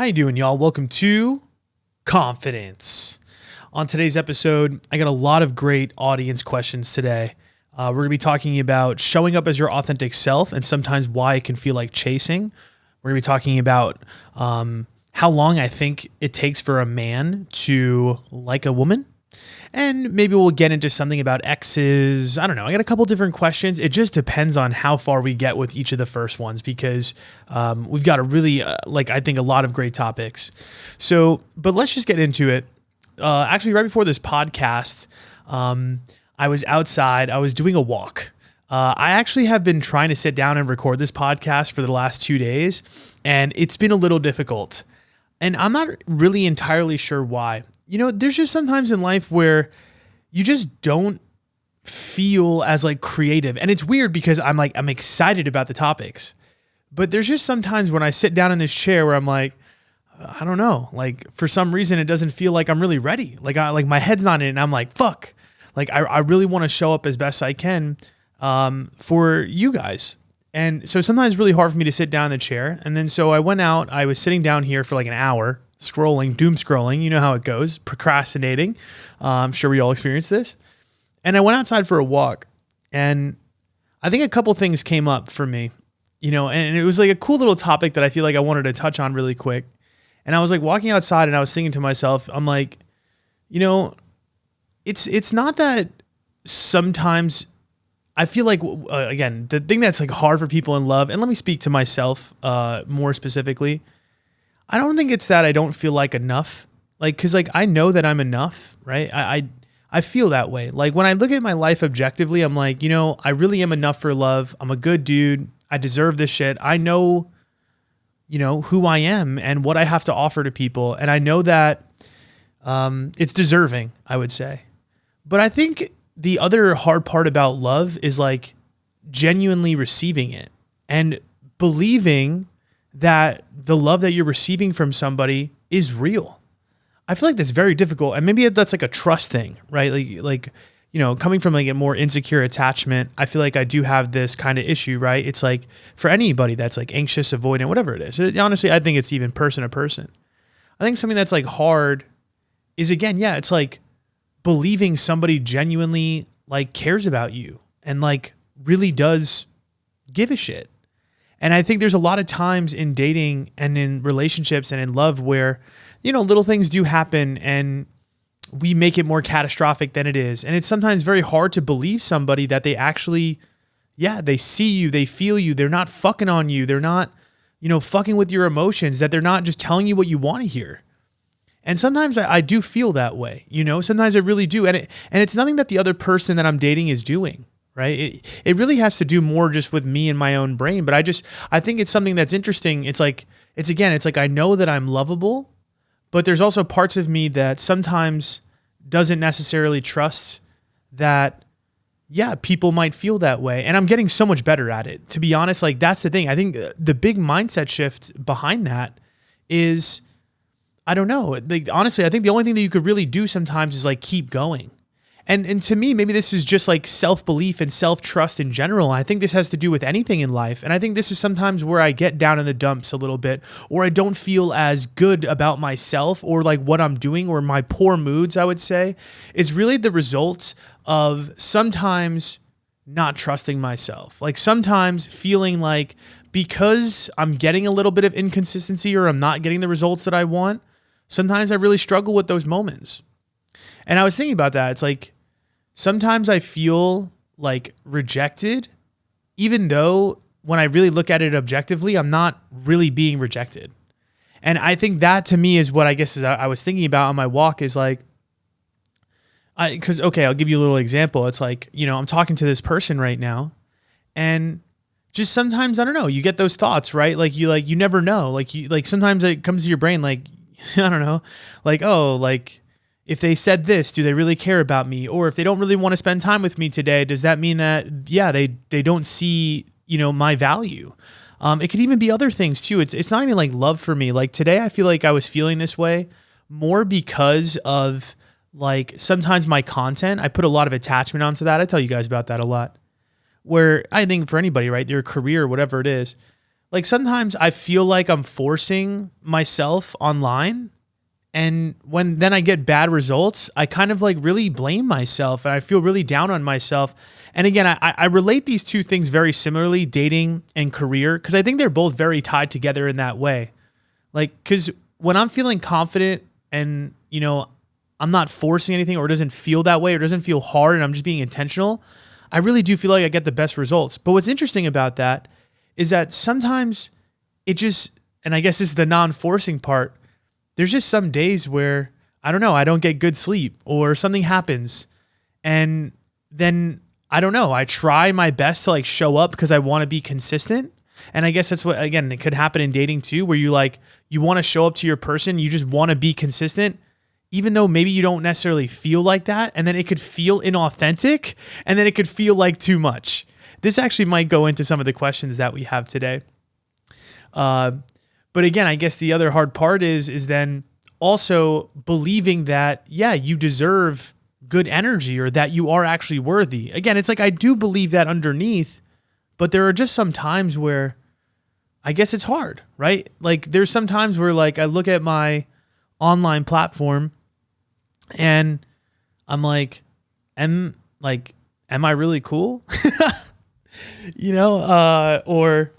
How you doing, y'all? Welcome to Confidence. On today's episode, I got a lot of great audience questions today. We're going to be talking about showing up as your authentic self and sometimes why it can feel like chasing. We're going to be talking about how long I think it takes for a man to like a woman. And maybe we'll get into something about exes. I don't know. I got a couple different questions. It just depends on how far we get with each of the first ones because we've got a really, I think a lot of great topics. But let's just get into it. Actually, right before this podcast, I was outside. I was doing a walk. I actually have been trying to sit down and record this podcast for the last 2 days, and it's been a little difficult. And I'm not really entirely sure why. You know, there's just sometimes in life where you just don't feel as creative. And it's weird because I'm excited about the topics. But there's just sometimes when I sit down in this chair where I'm like, I don't know, for some reason it doesn't feel like I'm really ready. My head's not in it and I'm like, fuck. I really want to show up as best I can for you guys. And so sometimes it's really hard for me to sit down in the chair. And then so I went out, I was sitting down here for an hour, scrolling, doom scrolling. You know how it goes, procrastinating. I'm sure we all experience this. And I went outside for a walk, and I think a couple things came up for me, and it was a cool little topic that I feel like I wanted to touch on really quick. And I was walking outside and I was thinking to myself, I'm it's not that sometimes I feel again, the thing that's hard for people in love, and let me speak to myself more specifically, I don't think it's that I don't feel like enough. Cause I know that I'm enough, right? I feel that way. When I look at my life objectively, I'm I really am enough for love. I'm a good dude. I deserve this shit. I know, who I am and what I have to offer to people. And I know that it's deserving, I would say. But I think the other hard part about love is genuinely receiving it and believing that the love that you're receiving from somebody is real. I feel that's very difficult. And maybe that's a trust thing, right? Coming from a more insecure attachment, I feel I do have this kind of issue, right? It's for anybody that's anxious, avoidant, whatever it is. Honestly, I think it's even person to person. I think something that's hard is it's believing somebody genuinely cares about you and really does give a shit. And I think there's a lot of times in dating and in relationships and in love where, little things do happen and we make it more catastrophic than it is. And it's sometimes very hard to believe somebody that they actually, they see you, they feel you, they're not fucking on you, they're not, fucking with your emotions, that they're not just telling you what you want to hear. And sometimes I do feel that way, sometimes I really do. And it's nothing that the other person that I'm dating is doing. Right. It really has to do more just with me and my own brain. But I think it's something that's interesting. It's I know that I'm lovable, but there's also parts of me that sometimes doesn't necessarily trust that, people might feel that way. And I'm getting so much better at it. To be honest, that's the thing. I think the big mindset shift behind that is, I don't know. Honestly, I think the only thing that you could really do sometimes is keep going. And to me, maybe this is just self-belief and self-trust in general. I think this has to do with anything in life. And I think this is sometimes where I get down in the dumps a little bit, or I don't feel as good about myself or what I'm doing, or my poor moods, I would say, is really the result of sometimes not trusting myself. Sometimes feeling because I'm getting a little bit of inconsistency or I'm not getting the results that I want, sometimes I really struggle with those moments. And I was thinking about that. It's sometimes I feel rejected, even though when I really look at it objectively, I'm not really being rejected. And I think that to me is what I guess is I was thinking about on my walk is because, okay, I'll give you a little example. It's I'm talking to this person right now, and just sometimes, I don't know, you get those thoughts, right? You never know. Sometimes it comes to your brain, I don't know, if they said this, do they really care about me? Or if they don't really want to spend time with me today, does that mean that, they don't see, my value? It could even be other things too. It's not even love for me. Today, I feel I was feeling this way more because of sometimes my content. I put a lot of attachment onto that. I tell you guys about that a lot, where I think for anybody, right, their career, whatever it is, like sometimes I feel like I'm forcing myself online. And when then I get bad results, I kind of like really blame myself and I feel really down on myself. And again, I relate these two things very similarly, dating and career, because I think they're both very tied together in that way. Like, because when I'm feeling confident and, I'm not forcing anything, or it doesn't feel that way, or it doesn't feel hard and I'm just being intentional, I really do feel like I get the best results. But what's interesting about that is that sometimes it just, and I guess this is the non-forcing part, there's just some days where, I don't know, I don't get good sleep or something happens. And then, I don't know, I try my best to like show up because I want to be consistent. And I guess that's what, again, it could happen in dating too, where you want to show up to your person, you just want to be consistent, even though maybe you don't necessarily feel like that. And then it could feel inauthentic, and then it could feel like too much. This actually might go into some of the questions that we have today. But again, I guess the other hard part is then also believing that, yeah, you deserve good energy or that you are actually worthy. Again, it's like I do believe that underneath, but there are just some times where I guess it's hard, right? Like there's some times where like I look at my online platform and I'm like, am I really cool? Or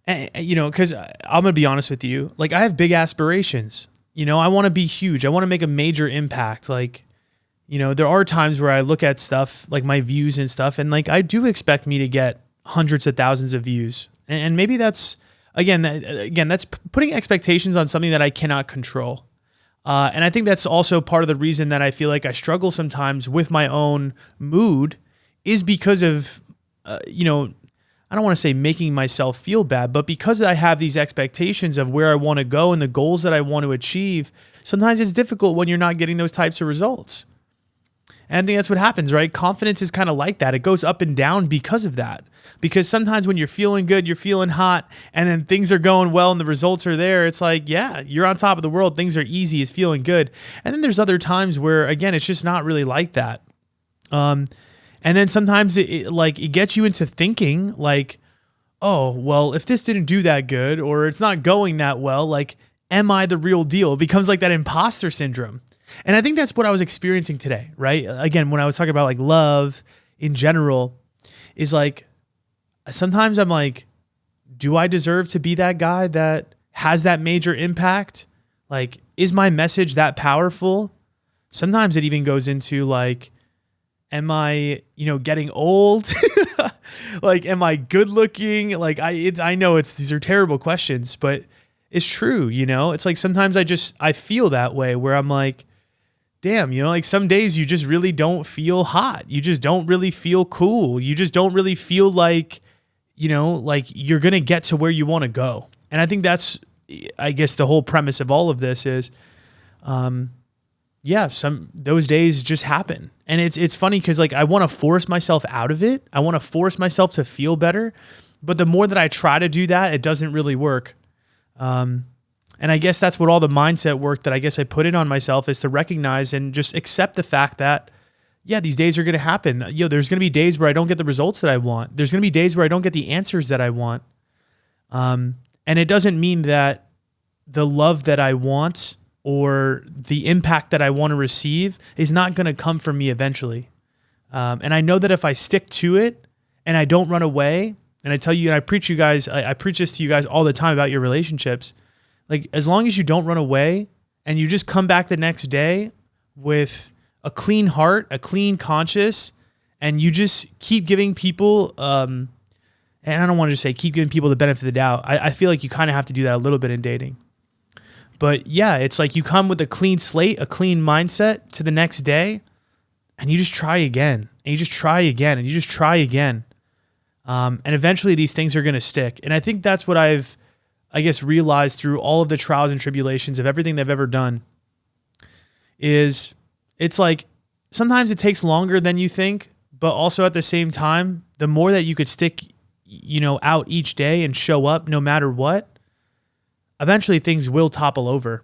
because I'm going to be honest with you, like I have big aspirations. I want to be huge. I want to make a major impact. Like, there are times where I look at stuff like my views and stuff, and like I do expect me to get hundreds of thousands of views. And maybe that's, that's putting expectations on something that I cannot control. And I think that's also part of the reason that I feel like I struggle sometimes with my own mood is because of, I don't want to say making myself feel bad, but because I have these expectations of where I want to go and the goals that I want to achieve, sometimes it's difficult when you're not getting those types of results. And I think that's what happens, right? Confidence is kind of like that. It goes up and down because of that. Because sometimes when you're feeling good, you're feeling hot, and then things are going well and the results are there, it's like, yeah, you're on top of the world. Things are easy. It's feeling good. And then there's other times where, again, it's just not really like that. And then sometimes it gets you into thinking like, oh, well, if this didn't do that good or it's not going that well, like, am I the real deal? It becomes like that imposter syndrome. And I think that's what I was experiencing today, right? Again, when I was talking about like love in general, is like, sometimes I'm like, do I deserve to be that guy that has that major impact? Like, is my message that powerful? Sometimes it even goes into like, am I, getting old? Like, am I good looking? Like, I know these are terrible questions, but it's true. It's like, sometimes I feel that way where I'm like, damn, like some days you just really don't feel hot. You just don't really feel cool. You just don't really feel like, like you're going to get to where you want to go. And I think that's, I guess the whole premise of all of this is, those days just happen. And it's funny because like I want to force myself out of it. I want to force myself to feel better. But the more that I try to do that, it doesn't really work. And I guess that's what all the mindset work that I guess I put in on myself is to recognize and just accept the fact that, yeah, these days are going to happen. There's going to be days where I don't get the results that I want. There's going to be days where I don't get the answers that I want. And it doesn't mean that the love that I want or the impact that I want to receive is not going to come from me eventually. And I know that if I stick to it and I don't run away, and I tell you, and I preach this to you guys all the time about your relationships, like as long as you don't run away and you just come back the next day with a clean heart, a clean conscience, and you just keep giving people, and I don't want to just say keep giving people the benefit of the doubt. I feel like you kind of have to do that a little bit in dating. But yeah, it's like you come with a clean slate, a clean mindset to the next day, and you just try again, and you just try again, and you just try again. And eventually these things are going to stick. And I think that's what I've, realized through all of the trials and tribulations of everything they've ever done is it's like sometimes it takes longer than you think, but also at the same time, the more that you could stick, out each day and show up no matter what, eventually things will topple over.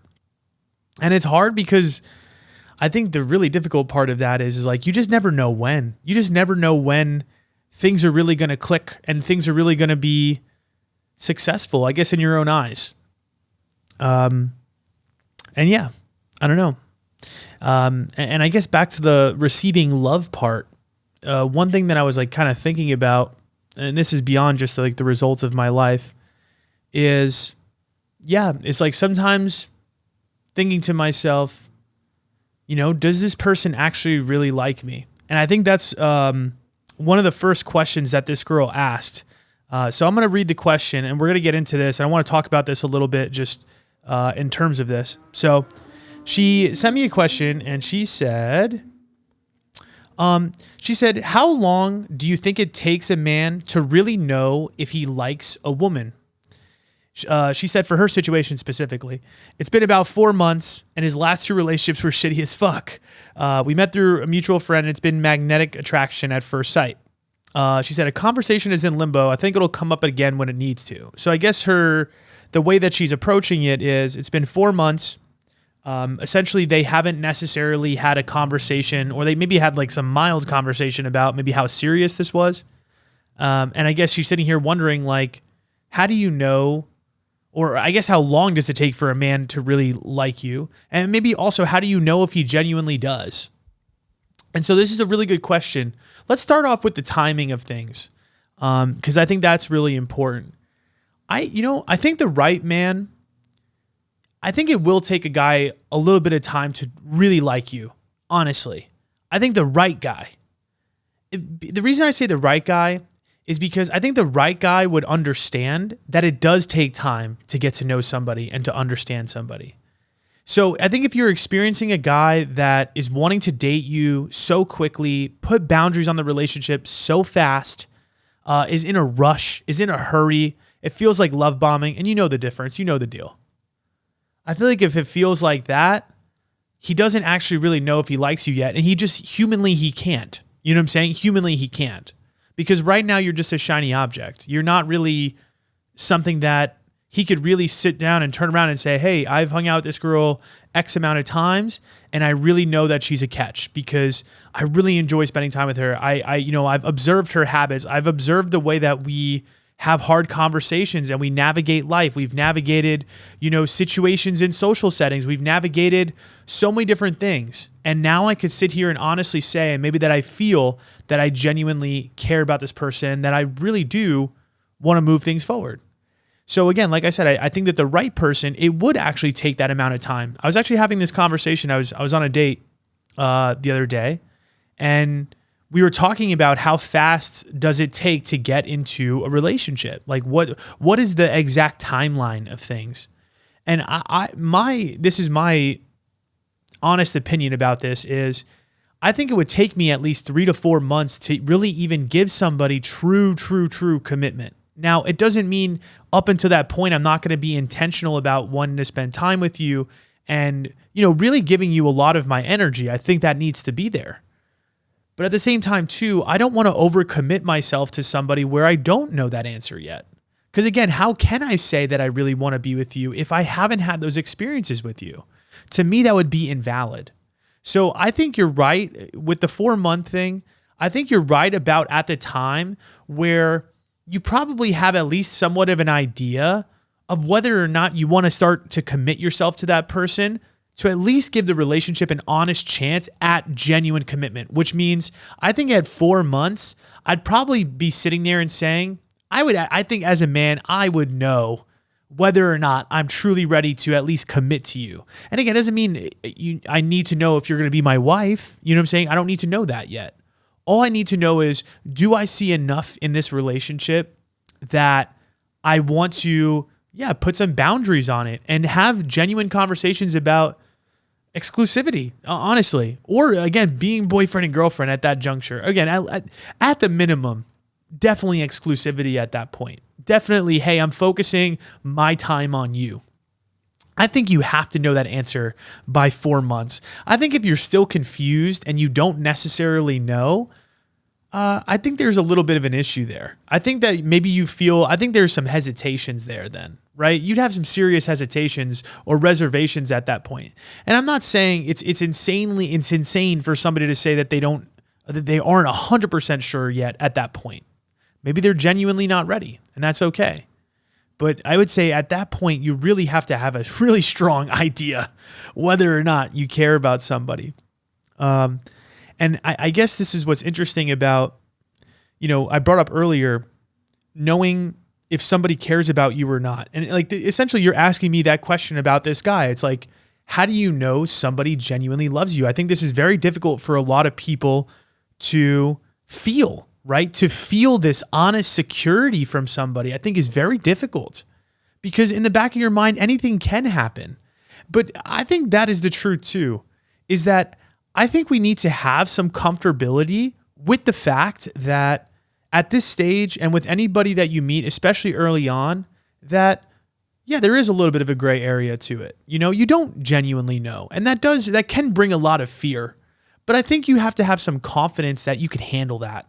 And it's hard because I think the really difficult part of that is like, you just never know when. You just never know when things are really going to click and things are really going to be successful, I guess, in your own eyes. And yeah, I don't know. And I guess back to the receiving love part, one thing that I was like kind of thinking about, and this is beyond just like the results of my life, is, yeah, it's like sometimes thinking to myself, does this person actually really like me? And I think that's one of the first questions that this girl asked. So I'm going to read the question and we're going to get into this. I want to talk about this a little bit just in terms of this. So she sent me a question and she said, how long do you think it takes a man to really know if he likes a woman? She said for her situation specifically, it's been about 4 months and his last 2 relationships were shitty as fuck. We met through a mutual friend and it's been magnetic attraction at first sight. She said a conversation is in limbo. I think it'll come up again when it needs to. So I guess the way that she's approaching it is it's been 4 months. Essentially they haven't necessarily had a conversation, or they maybe had like some mild conversation about maybe how serious this was. And I guess she's sitting here wondering like, how do you know, or I guess how long does it take for a man to really like you? And maybe also, how do you know if he genuinely does? And so this is a really good question. Let's start off with the timing of things, because I think that's really important. I think the right man, I think it will take a guy a little bit of time to really like you, honestly. I think the right guy. The reason I say the right guy is because I think the right guy would understand that it does take time to get to know somebody and to understand somebody. So I think if you're experiencing a guy that is wanting to date you so quickly, put boundaries on the relationship so fast, is in a rush, is in a hurry, it feels like love bombing, and you know the difference, you know the deal. I feel like if it feels like that, he doesn't actually really know if he likes you yet, and he can't. You know what I'm saying? Humanly, he can't. Because right now you're just a shiny object. You're not really something that he could really sit down and turn around and say, hey, I've hung out with this girl X amount of times and I really know that she's a catch because I really enjoy spending time with her. I've observed her habits. I've observed the way that we have hard conversations and we navigate life. We've navigated, situations in social settings. We've navigated so many different things. And now I could sit here and honestly say, and maybe that I feel that I genuinely care about this person, that I really do want to move things forward. So again, like I said, I think that the right person, it would actually take that amount of time. I was actually having this conversation. I was on a date the other day, and we were talking about how fast does it take to get into a relationship? Like what is the exact timeline of things? And this is my honest opinion about this is I think it would take me at least 3 to 4 months to really even give somebody true commitment. Now, it doesn't mean up until that point, I'm not going to be intentional about wanting to spend time with you and, really giving you a lot of my energy. I think that needs to be there. But at the same time, too, I don't want to overcommit myself to somebody where I don't know that answer yet. Because again, how can I say that I really want to be with you if I haven't had those experiences with you? To me, that would be invalid. So I think you're right with the 4-month thing. I think you're right about at the time where you probably have at least somewhat of an idea of whether or not you want to start to commit yourself to that person, to at least give the relationship an honest chance at genuine commitment, which means I think at 4 months, I'd probably be sitting there and saying, I think as a man, I would know whether or not I'm truly ready to at least commit to you. And again, it doesn't mean I need to know if you're going to be my wife. You know what I'm saying? I don't need to know that yet. All I need to know is, do I see enough in this relationship that I want to, put some boundaries on it and have genuine conversations about exclusivity, honestly. Or again, being boyfriend and girlfriend at that juncture. Again, at the minimum, definitely exclusivity at that point. Definitely, hey, I'm focusing my time on you. I think you have to know that answer by 4 months. I think if you're still confused and you don't necessarily know, I think there's a little bit of an issue there. I think that maybe I think there's some hesitations there then, right? You'd have some serious hesitations or reservations at that point. And I'm not saying it's insane for somebody to say that they aren't 100% sure yet at that point. Maybe they're genuinely not ready, and that's okay. But I would say at that point, you really have to have a really strong idea whether or not you care about somebody. And I guess this is what's interesting about, I brought up earlier, knowing if somebody cares about you or not. And like essentially you're asking me that question about this guy. It's like, how do you know somebody genuinely loves you? I think this is very difficult for a lot of people to feel, right? To feel this honest security from somebody, I think is very difficult because in the back of your mind, anything can happen. But I think that is the truth too, is that I think we need to have some comfortability with the fact that at this stage and with anybody that you meet, especially early on, that yeah, there is a little bit of a gray area to it. You don't genuinely know. And that can bring a lot of fear. But I think you have to have some confidence that you can handle that.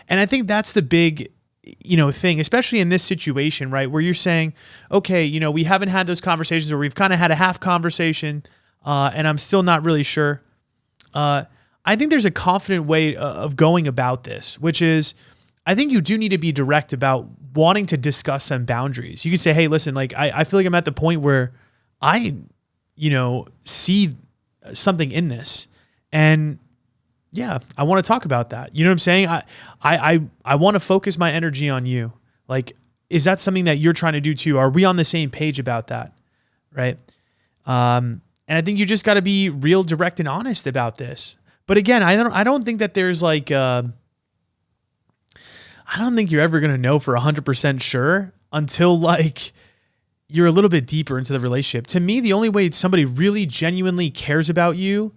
And I think that's the big, thing, especially in this situation, right? Where you're saying, okay, we haven't had those conversations, or we've kind of had a half conversation, and I'm still not really sure. I think there's a confident way of going about this, which is, I think you do need to be direct about wanting to discuss some boundaries. You can say, hey, listen, like, I feel like I'm at the point where I, see something in this, and yeah, I want to talk about that. You know what I'm saying? I want to focus my energy on you. Like, is that something that you're trying to do too? Are we on the same page about that? Right. And I think you just got to be real direct and honest about this. But again, I don't think that there's like, I don't think you're ever going to know for 100% sure until like you're a little bit deeper into the relationship. To me, the only way somebody really genuinely cares about you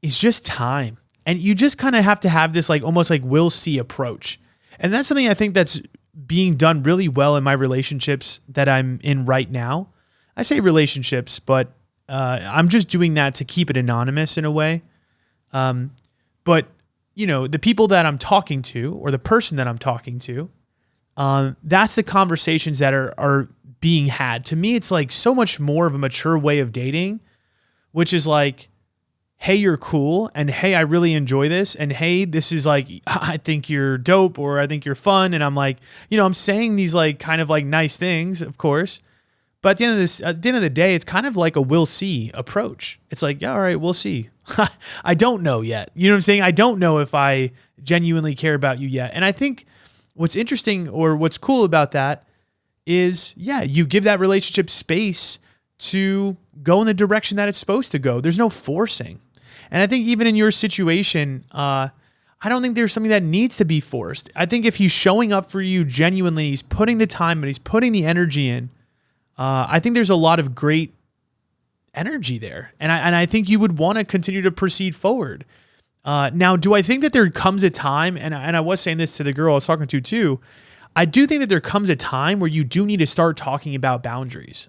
is just time. And you just kind of have to have this like almost like we'll see approach. And that's something I think that's being done really well in my relationships that I'm in right now. I say relationships, but I'm just doing that to keep it anonymous in a way. But the people that I'm talking to, or the person that I'm talking to, that's the conversations that are being had. To me, it's like so much more of a mature way of dating, which is like, hey, you're cool, and hey, I really enjoy this, and hey, this is like, I think you're dope, or I think you're fun, and I'm like, I'm saying these like kind of like nice things, of course, but at the end of the day, it's kind of like a we'll see approach. It's like, yeah, all right, we'll see. I don't know yet. You know what I'm saying? I don't know if I genuinely care about you yet. And I think what's interesting or what's cool about that is, yeah, you give that relationship space to go in the direction that it's supposed to go. There's no forcing. And I think even in your situation, I don't think there's something that needs to be forced. I think if he's showing up for you genuinely, he's putting the time and he's putting the energy in, I think there's a lot of great energy there. And I think you would want to continue to proceed forward. Now, do I think that there comes a time, and I was saying this to the girl I was talking to too, I do think that there comes a time where you do need to start talking about boundaries.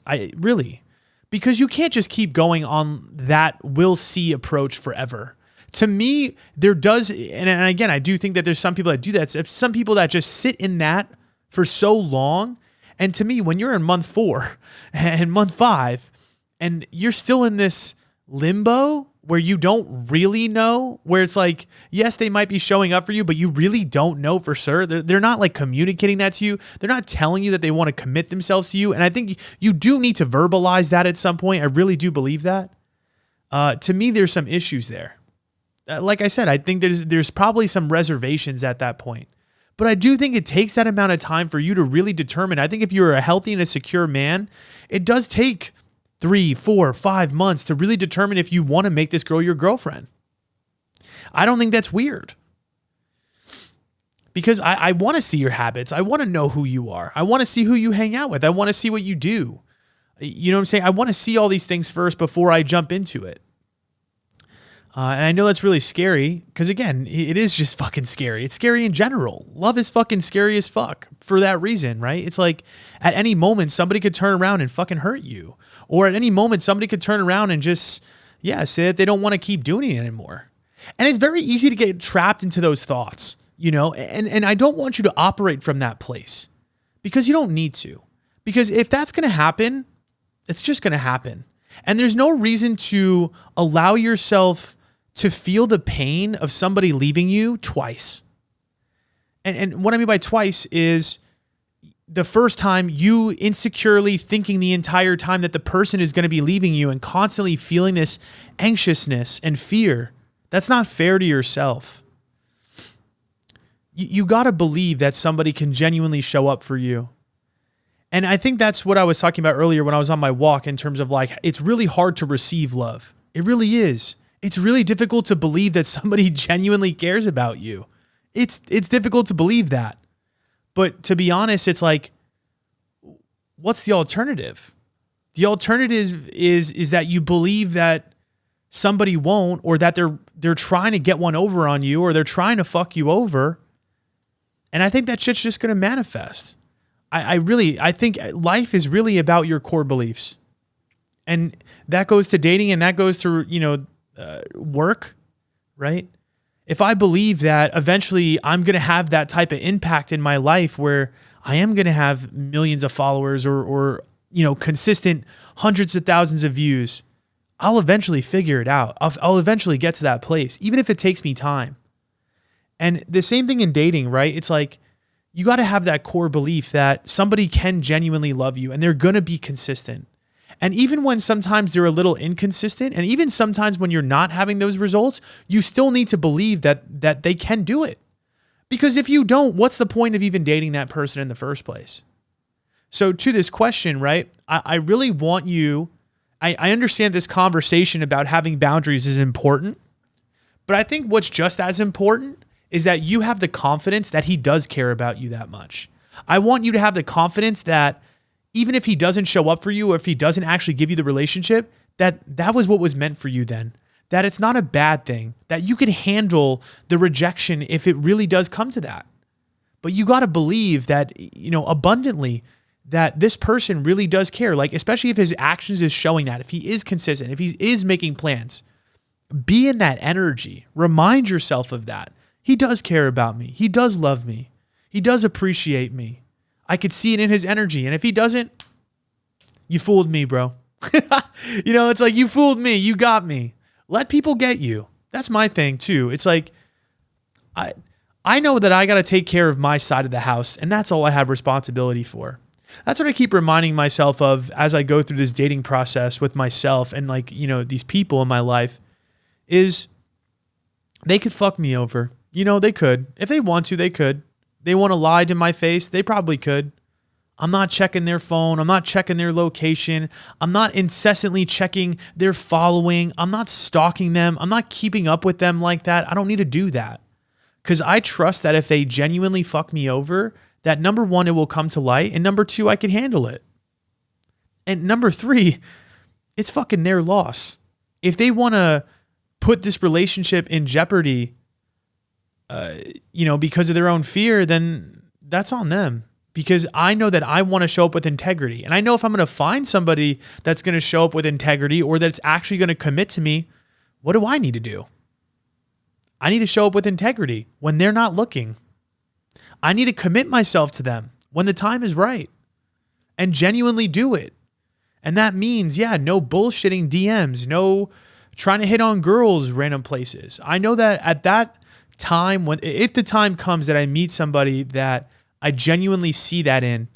Because you can't just keep going on that we'll see approach forever. To me, there does, and again, I do think that there's some people that do that. Some people that just sit in that for so long. And to me, when you're in month 4 and month 5, and you're still in this limbo where you don't really know, where it's like, yes, they might be showing up for you, but you really don't know for sure. They're not like communicating that to you. They're not telling you that they want to commit themselves to you. And I think you do need to verbalize that at some point. I really do believe that. To me, there's some issues there. Like I said, I think there's probably some reservations at that point. But I do think it takes that amount of time for you to really determine. I think if you're a healthy and a secure man, it does take 3, 4, 5 months to really determine if you want to make this girl your girlfriend. I don't think that's weird. Because I want to see your habits. I want to know who you are. I want to see who you hang out with. I want to see what you do. You know what I'm saying? I want to see all these things first before I jump into it. And I know that's really scary because, again, it is just fucking scary. It's scary in general. Love is fucking scary as fuck for that reason, right? It's like at any moment, somebody could turn around and fucking hurt you. Or at any moment, somebody could turn around and just, say that they don't want to keep doing it anymore. And it's very easy to get trapped into those thoughts, and I don't want you to operate from that place because you don't need to. Because if that's going to happen, it's just going to happen. And there's no reason to allow yourself to feel the pain of somebody leaving you twice. And what I mean by twice is the first time, you insecurely thinking the entire time that the person is going to be leaving you and constantly feeling this anxiousness and fear. That's not fair to yourself. You got to believe that somebody can genuinely show up for you. And I think that's what I was talking about earlier when I was on my walk, in terms of like, it's really hard to receive love. It really is. It's really difficult to believe that somebody genuinely cares about you. It's difficult to believe that. But to be honest, it's like, what's the alternative? The alternative is that you believe that somebody won't, or that they're trying to get one over on you, or they're trying to fuck you over. And I think that shit's just going to manifest. I think life is really about your core beliefs. And that goes to dating, and that goes to, work, right? If I believe that eventually I'm going to have that type of impact in my life where I am going to have millions of followers or consistent hundreds of thousands of views, I'll eventually figure it out. I'll eventually get to that place, even if it takes me time. And the same thing in dating, right? It's like, you got to have that core belief that somebody can genuinely love you and they're going to be consistent. And even when sometimes they're a little inconsistent, and even sometimes when you're not having those results, you still need to believe that they can do it. Because if you don't, what's the point of even dating that person in the first place? So to this question, right, I really want you, I understand this conversation about having boundaries is important, but I think what's just as important is that you have the confidence that he does care about you that much. I want you to have the confidence that even if he doesn't show up for you, or if he doesn't actually give you the relationship, that was what was meant for you then. That it's not a bad thing, that you can handle the rejection if it really does come to that. But you got to believe that, abundantly, that this person really does care. Like, especially if his actions is showing that, if he is consistent, if he is making plans, be in that energy. Remind yourself of that. He does care about me. He does love me. He does appreciate me. I could see it in his energy. And if he doesn't, you fooled me, bro. It's like, you fooled me. You got me. Let people get you. That's my thing too. It's like, I know that I got to take care of my side of the house, and that's all I have responsibility for. That's what I keep reminding myself of as I go through this dating process with myself and these people in my life, is they could fuck me over. They could. If they want to, they could. They want to lie to my face, they probably could. I'm not checking their phone. I'm not checking their location. I'm not incessantly checking their following. I'm not stalking them. I'm not keeping up with them like that. I don't need to do that. Because I trust that if they genuinely fuck me over, that number one, it will come to light. And number two, I can handle it. And number three, it's fucking their loss. If they want to put this relationship in jeopardy, because of their own fear, then that's on them. Because I know that I want to show up with integrity. And I know if I'm going to find somebody that's going to show up with integrity, or that's actually going to commit to me, what do I need to do? I need to show up with integrity when they're not looking. I need to commit myself to them when the time is right and genuinely do it. And that means, no bullshitting DMs, no trying to hit on girls random places. I know that at that time, if the time comes that I meet somebody that I genuinely see that in,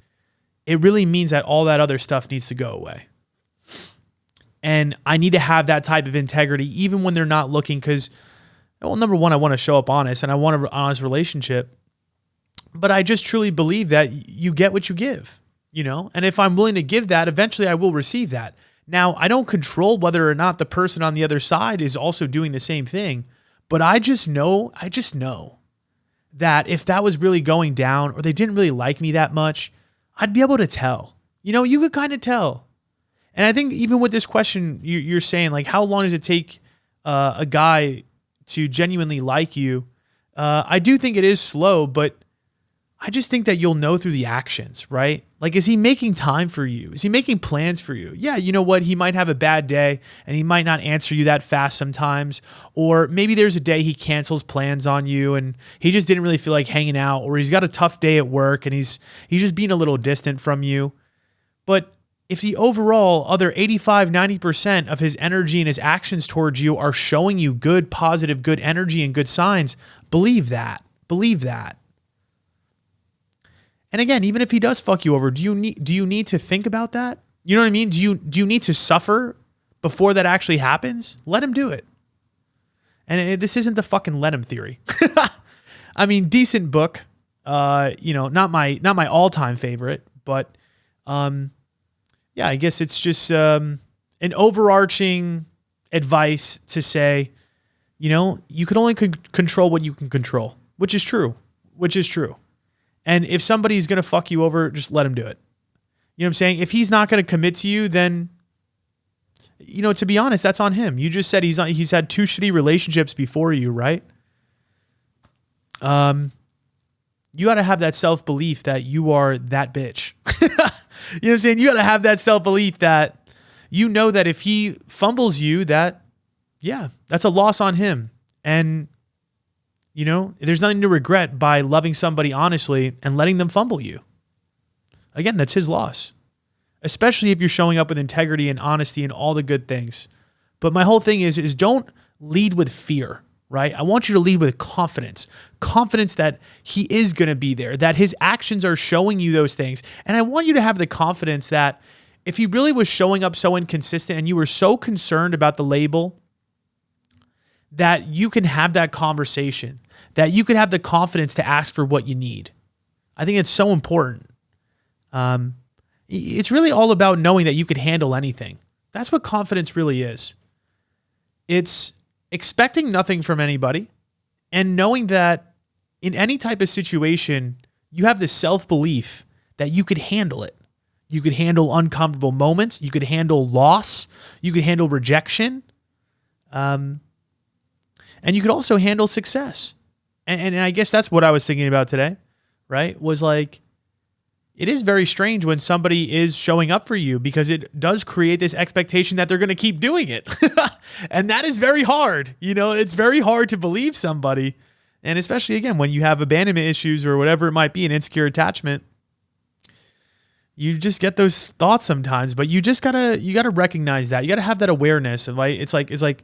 it really means that all that other stuff needs to go away. And I need to have that type of integrity even when they're not looking, because, number one, I want to show up honest, and I want an honest relationship. But I just truly believe that you get what you give, and if I'm willing to give that, eventually I will receive that. Now, I don't control whether or not the person on the other side is also doing the same thing, but I just know that if that was really going down, or they didn't really like me that much, I'd be able to tell. You could kind of tell. And I think even with this question, you're saying, like, how long does it take a guy to genuinely like you? I do think it is slow, but I just think that you'll know through the actions, right? Like, is he making time for you? Is he making plans for you? Yeah, you know what? He might have a bad day and he might not answer you that fast sometimes. Or maybe there's a day he cancels plans on you and he just didn't really feel like hanging out, or he's got a tough day at work and he's just being a little distant from you. But if the overall other 85, 90% of his energy and his actions towards you are showing you good, positive, good energy and good signs, believe that. Believe that. And again, even if he does fuck you over, do you need to think about that? You know what I mean? Do you need to suffer before that actually happens? Let him do it. And this isn't the fucking let him theory. I mean, decent book. Not my all-time favorite, but yeah, I guess it's just an overarching advice to say, you can only control what you can control, which is true. And if somebody's going to fuck you over, just let him do it. You know what I'm saying? If he's not going to commit to you, then, to be honest, that's on him. You just said he's had 2 shitty relationships before you, right? You got to have that self-belief that you are that bitch. You know what I'm saying? You got to have that self-belief that that if he fumbles you, that's a loss on him. And, there's nothing to regret by loving somebody honestly and letting them fumble you. Again, that's his loss, especially if you're showing up with integrity and honesty and all the good things. But my whole thing is don't lead with fear, right? I want you to lead with confidence that he is going to be there, that his actions are showing you those things. And I want you to have the confidence that if he really was showing up so inconsistent and you were so concerned about the label, that you can have that conversation, that you can have the confidence to ask for what you need. I think it's so important. It's really all about knowing that you could handle anything. That's what confidence really is. It's expecting nothing from anybody and knowing that in any type of situation, you have this self-belief that you could handle it. You could handle uncomfortable moments. You could handle loss. You could handle rejection. And you could also handle success. And I guess that's what I was thinking about today, right? Was like, it is very strange when somebody is showing up for you because it does create this expectation that they're going to keep doing it. And that is very hard. It's very hard to believe somebody. And especially, again, when you have abandonment issues or whatever it might be, an insecure attachment, you just get those thoughts sometimes, but you gotta recognize that. You gotta have that awareness of like, it's like,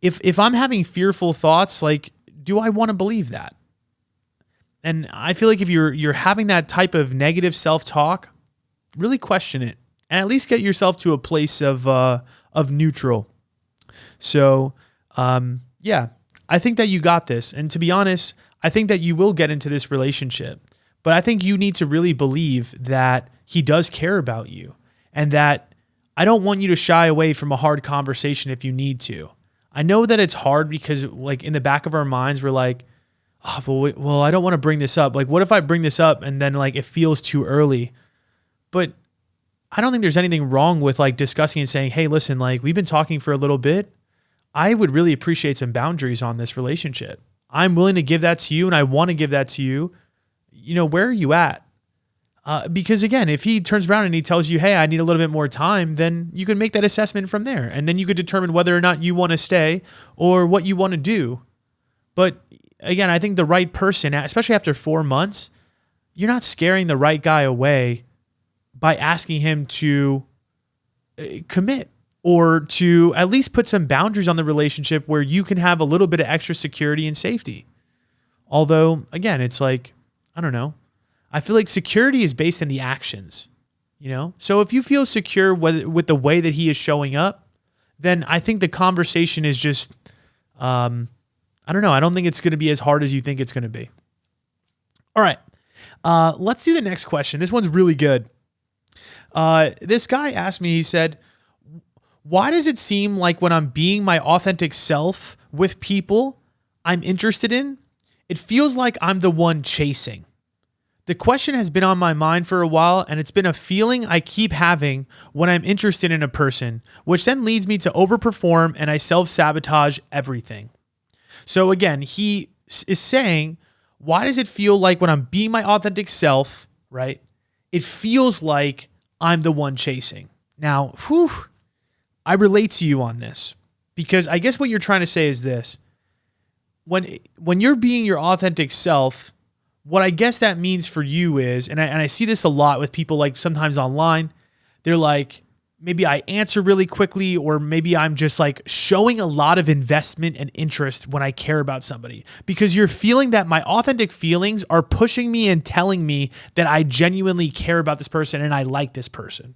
if I'm having fearful thoughts, like, do I want to believe that? And I feel like if you're having that type of negative self-talk, really question it and at least get yourself to a place of neutral. So, I think that you got this. And to be honest, I think that you will get into this relationship, but I think you need to really believe that he does care about you and that I don't want you to shy away from a hard conversation if you need to. I know that it's hard because like in the back of our minds, we're like, well, I don't want to bring this up. Like, what if I bring this up and then like it feels too early? But I don't think there's anything wrong with like discussing and saying, hey, listen, like we've been talking for a little bit. I would really appreciate some boundaries on this relationship. I'm willing to give that to you and I want to give that to you. Where are you at? Because again, if he turns around and he tells you, hey, I need a little bit more time, then you can make that assessment from there. And then you could determine whether or not you want to stay or what you want to do. But again, I think the right person, especially after 4 months, you're not scaring the right guy away by asking him to commit or to at least put some boundaries on the relationship where you can have a little bit of extra security and safety. Although, again, it's like, I don't know. I feel like security is based in the actions, So if you feel secure with the way that he is showing up, then I think the conversation is just, I don't know. I don't think it's going to be as hard as you think it's going to be. All right. Let's do the next question. This one's really good. This guy asked me, he said, why does it seem like when I'm being my authentic self with people I'm interested in, it feels like I'm the one chasing? The question has been on my mind for a while, and it's been a feeling I keep having when I'm interested in a person, which then leads me to overperform and I self-sabotage everything. So again, he is saying, why does it feel like when I'm being my authentic self, right? It feels like I'm the one chasing. Now, I relate to you on this because I guess what you're trying to say is this. When you're being your authentic self, what I guess that means for you is, and I see this a lot with people like sometimes online, they're like, maybe I answer really quickly, or maybe I'm just like showing a lot of investment and interest when I care about somebody, because you're feeling that my authentic feelings are pushing me and telling me that I genuinely care about this person and I like this person.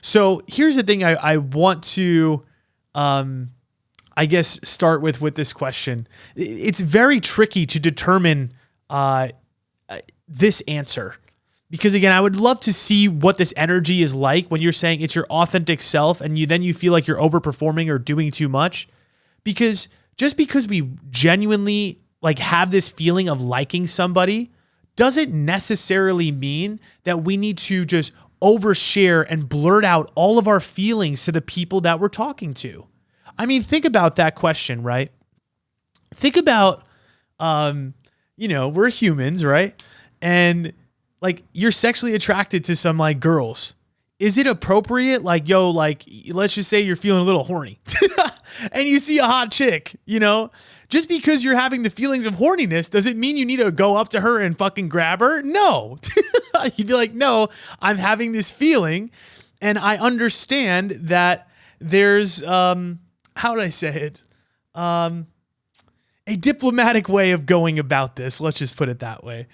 So here's the thing I want to, I guess, start with this question. It's very tricky to determine this answer. Because again, I would love to see what this energy is like when you're saying it's your authentic self and you feel like you're overperforming or doing too much. Because just because we genuinely like have this feeling of liking somebody doesn't necessarily mean that we need to just overshare and blurt out all of our feelings to the people that we're talking to. I mean, think about that question, right? Think about, we're humans, right? And like, you're sexually attracted to some like girls. Is it appropriate? Like, yo, like, let's just say you're feeling a little horny and you see a hot chick, just because you're having the feelings of horniness, does it mean you need to go up to her and fucking grab her? No. You'd be like, no, I'm having this feeling. And I understand that there's, how would I say it? A diplomatic way of going about this. Let's just put it that way.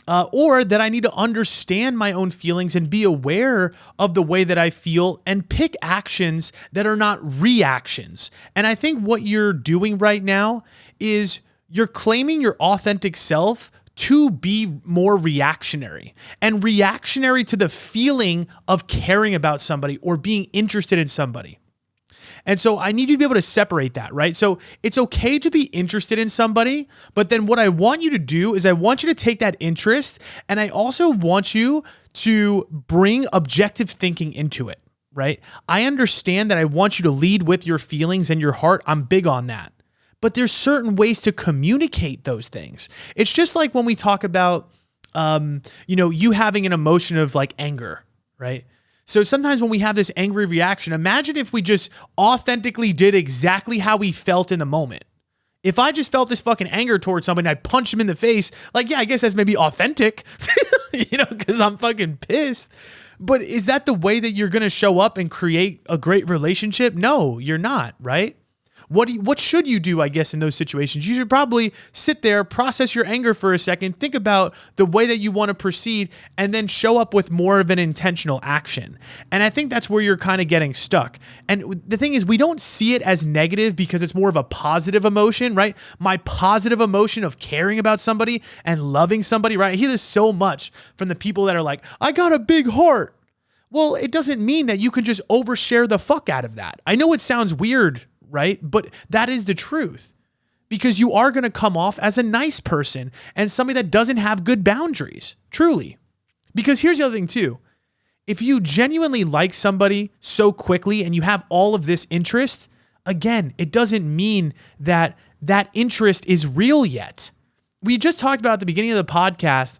Or that I need to understand my own feelings and be aware of the way that I feel and pick actions that are not reactions. And I think what you're doing right now is you're claiming your authentic self to be more reactionary and reactionary to the feeling of caring about somebody or being interested in somebody. And so I need you to be able to separate that, right? So it's okay to be interested in somebody, but then what I want you to do is I want you to take that interest, and I also want you to bring objective thinking into it, right? I understand that I want you to lead with your feelings and your heart. I'm big on that. But there's certain ways to communicate those things. It's just like when we talk about, you having an emotion of like anger, right? So sometimes when we have this angry reaction, imagine if we just authentically did exactly how we felt in the moment. If I just felt this fucking anger towards somebody and I punched him in the face, like, yeah, I guess that's maybe authentic, because I'm fucking pissed. But is that the way that you're going to show up and create a great relationship? No, you're not, right? What should you do, I guess, in those situations? You should probably sit there, process your anger for a second, think about the way that you want to proceed, and then show up with more of an intentional action. And I think that's where you're kind of getting stuck. And the thing is, we don't see it as negative because it's more of a positive emotion, right? My positive emotion of caring about somebody and loving somebody, right? I hear this so much from the people that are like, I got a big heart. Well, it doesn't mean that you can just overshare the fuck out of that. I know it sounds weird, right? But that is the truth, because you are going to come off as a nice person and somebody that doesn't have good boundaries, truly. Because here's the other thing too. If you genuinely like somebody so quickly and you have all of this interest, again, it doesn't mean that that interest is real yet. We just talked about at the beginning of the podcast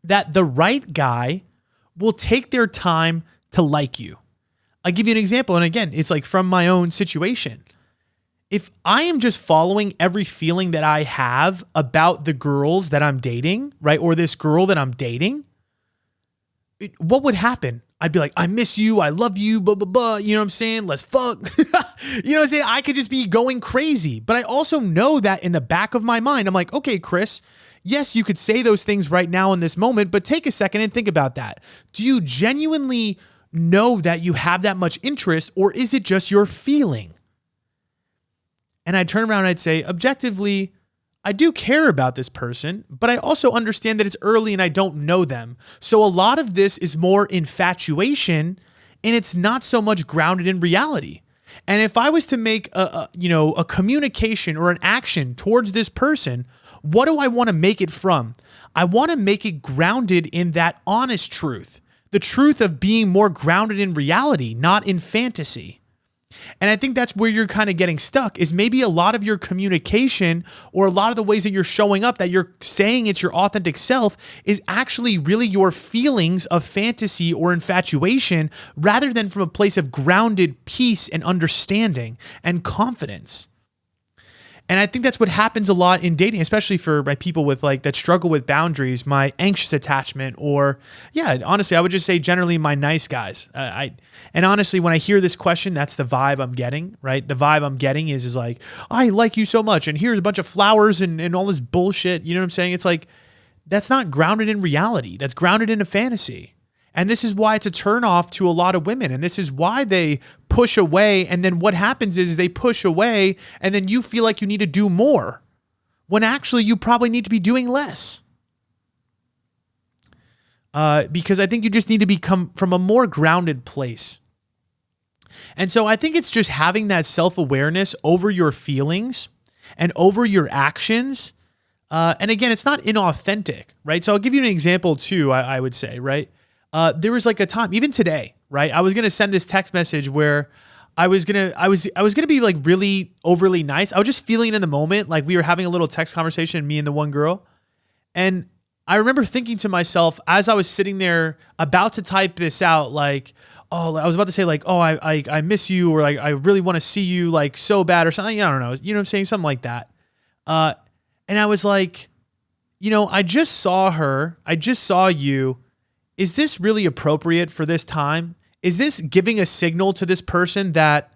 that the right guy will take their time to like you. I'll give you an example. And again, it's like from my own situation. If I am just following every feeling that I have about the girls that I'm dating, right? Or this girl that I'm dating, what would happen? I'd be like, I miss you. I love you, blah, blah, blah. You know what I'm saying? Let's fuck. You know what I'm saying? I could just be going crazy. But I also know that in the back of my mind, I'm like, okay, Chris, yes, you could say those things right now in this moment, but take a second and think about that. Do you genuinely know that you have that much interest, or is it just your feeling? And I'd turn around and I'd say, objectively, I do care about this person, but I also understand that it's early and I don't know them. So a lot of this is more infatuation, and it's not so much grounded in reality. And if I was to make a communication or an action towards this person, what do I want to make it from? I want to make it grounded in that honest truth. The truth of being more grounded in reality, not in fantasy. And I think that's where you're kind of getting stuck, is maybe a lot of your communication or a lot of the ways that you're showing up, that you're saying it's your authentic self, is actually really your feelings of fantasy or infatuation, rather than from a place of grounded peace and understanding and confidence. And I think that's what happens a lot in dating, especially for my people with like that struggle with boundaries, my anxious attachment, or yeah, honestly, I would just say generally my nice guys. And honestly, when I hear this question, that's the vibe I'm getting, right? The vibe I'm getting is like, I like you so much, and here's a bunch of flowers and all this bullshit. You know what I'm saying? It's like, that's not grounded in reality. That's grounded in a fantasy. And this is why it's a turnoff to a lot of women. And this is why they push away. And then what happens is they push away and then you feel like you need to do more when actually you probably need to be doing less. Because I think you just need to become from a more grounded place. And so I think it's just having that self-awareness over your feelings and over your actions. And again, it's not inauthentic, right? So I'll give you an example too, I would say, right? There was like a time, even today, right? I was going to send this text message where I was going to be like really overly nice. I was just feeling it in the moment. Like we were having a little text conversation, me and the one girl. And I remember thinking to myself as I was sitting there about to type this out, like, oh, I was about to say like, oh, I miss you, or like, I really want to see you like so bad or something. I don't know. You know what I'm saying? Something like that. And I was like, I just saw her. I just saw you. Is this really appropriate for this time? Is this giving a signal to this person that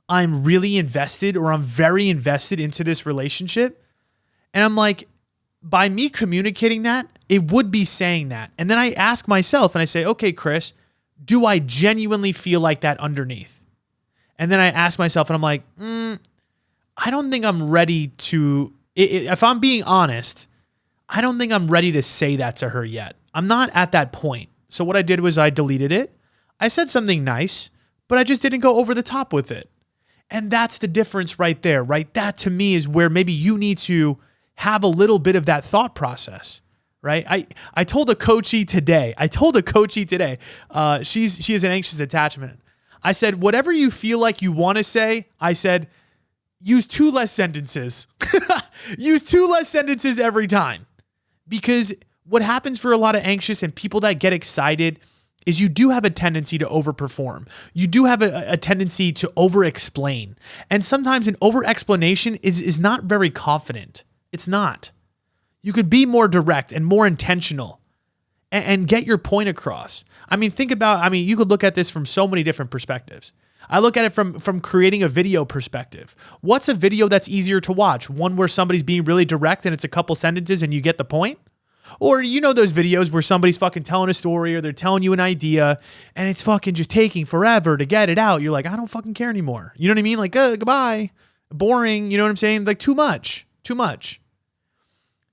I'm really invested or I'm very invested into this relationship? And I'm like, by me communicating that, it would be saying that. And then I ask myself and I say, okay, Chris, do I genuinely feel like that underneath? And then I ask myself and I'm like, I don't think I'm ready to, if I'm being honest, I don't think I'm ready to say that to her yet. I'm not at that point. So what I did was I deleted it. I said something nice, but I just didn't go over the top with it. And that's the difference right there, right? That to me is where maybe you need to have a little bit of that thought process, right? I told a coachee today, she has an anxious attachment. I said, whatever you feel like you want to say, I said, use 2 less sentences. Use 2 less sentences every time. Because what happens for a lot of anxious and people that get excited is you do have a tendency to overperform. You do have a tendency to over-explain. And sometimes an over-explanation is not very confident. It's not. You could be more direct and more intentional and get your point across. I mean, you could look at this from so many different perspectives. I look at it from creating a video perspective. What's a video that's easier to watch? One where somebody's being really direct and it's a couple sentences and you get the point? Or those videos where somebody's fucking telling a story or they're telling you an idea and it's fucking just taking forever to get it out. You're like, I don't fucking care anymore. You know what I mean? Like, goodbye. Boring. You know what I'm saying? Like too much.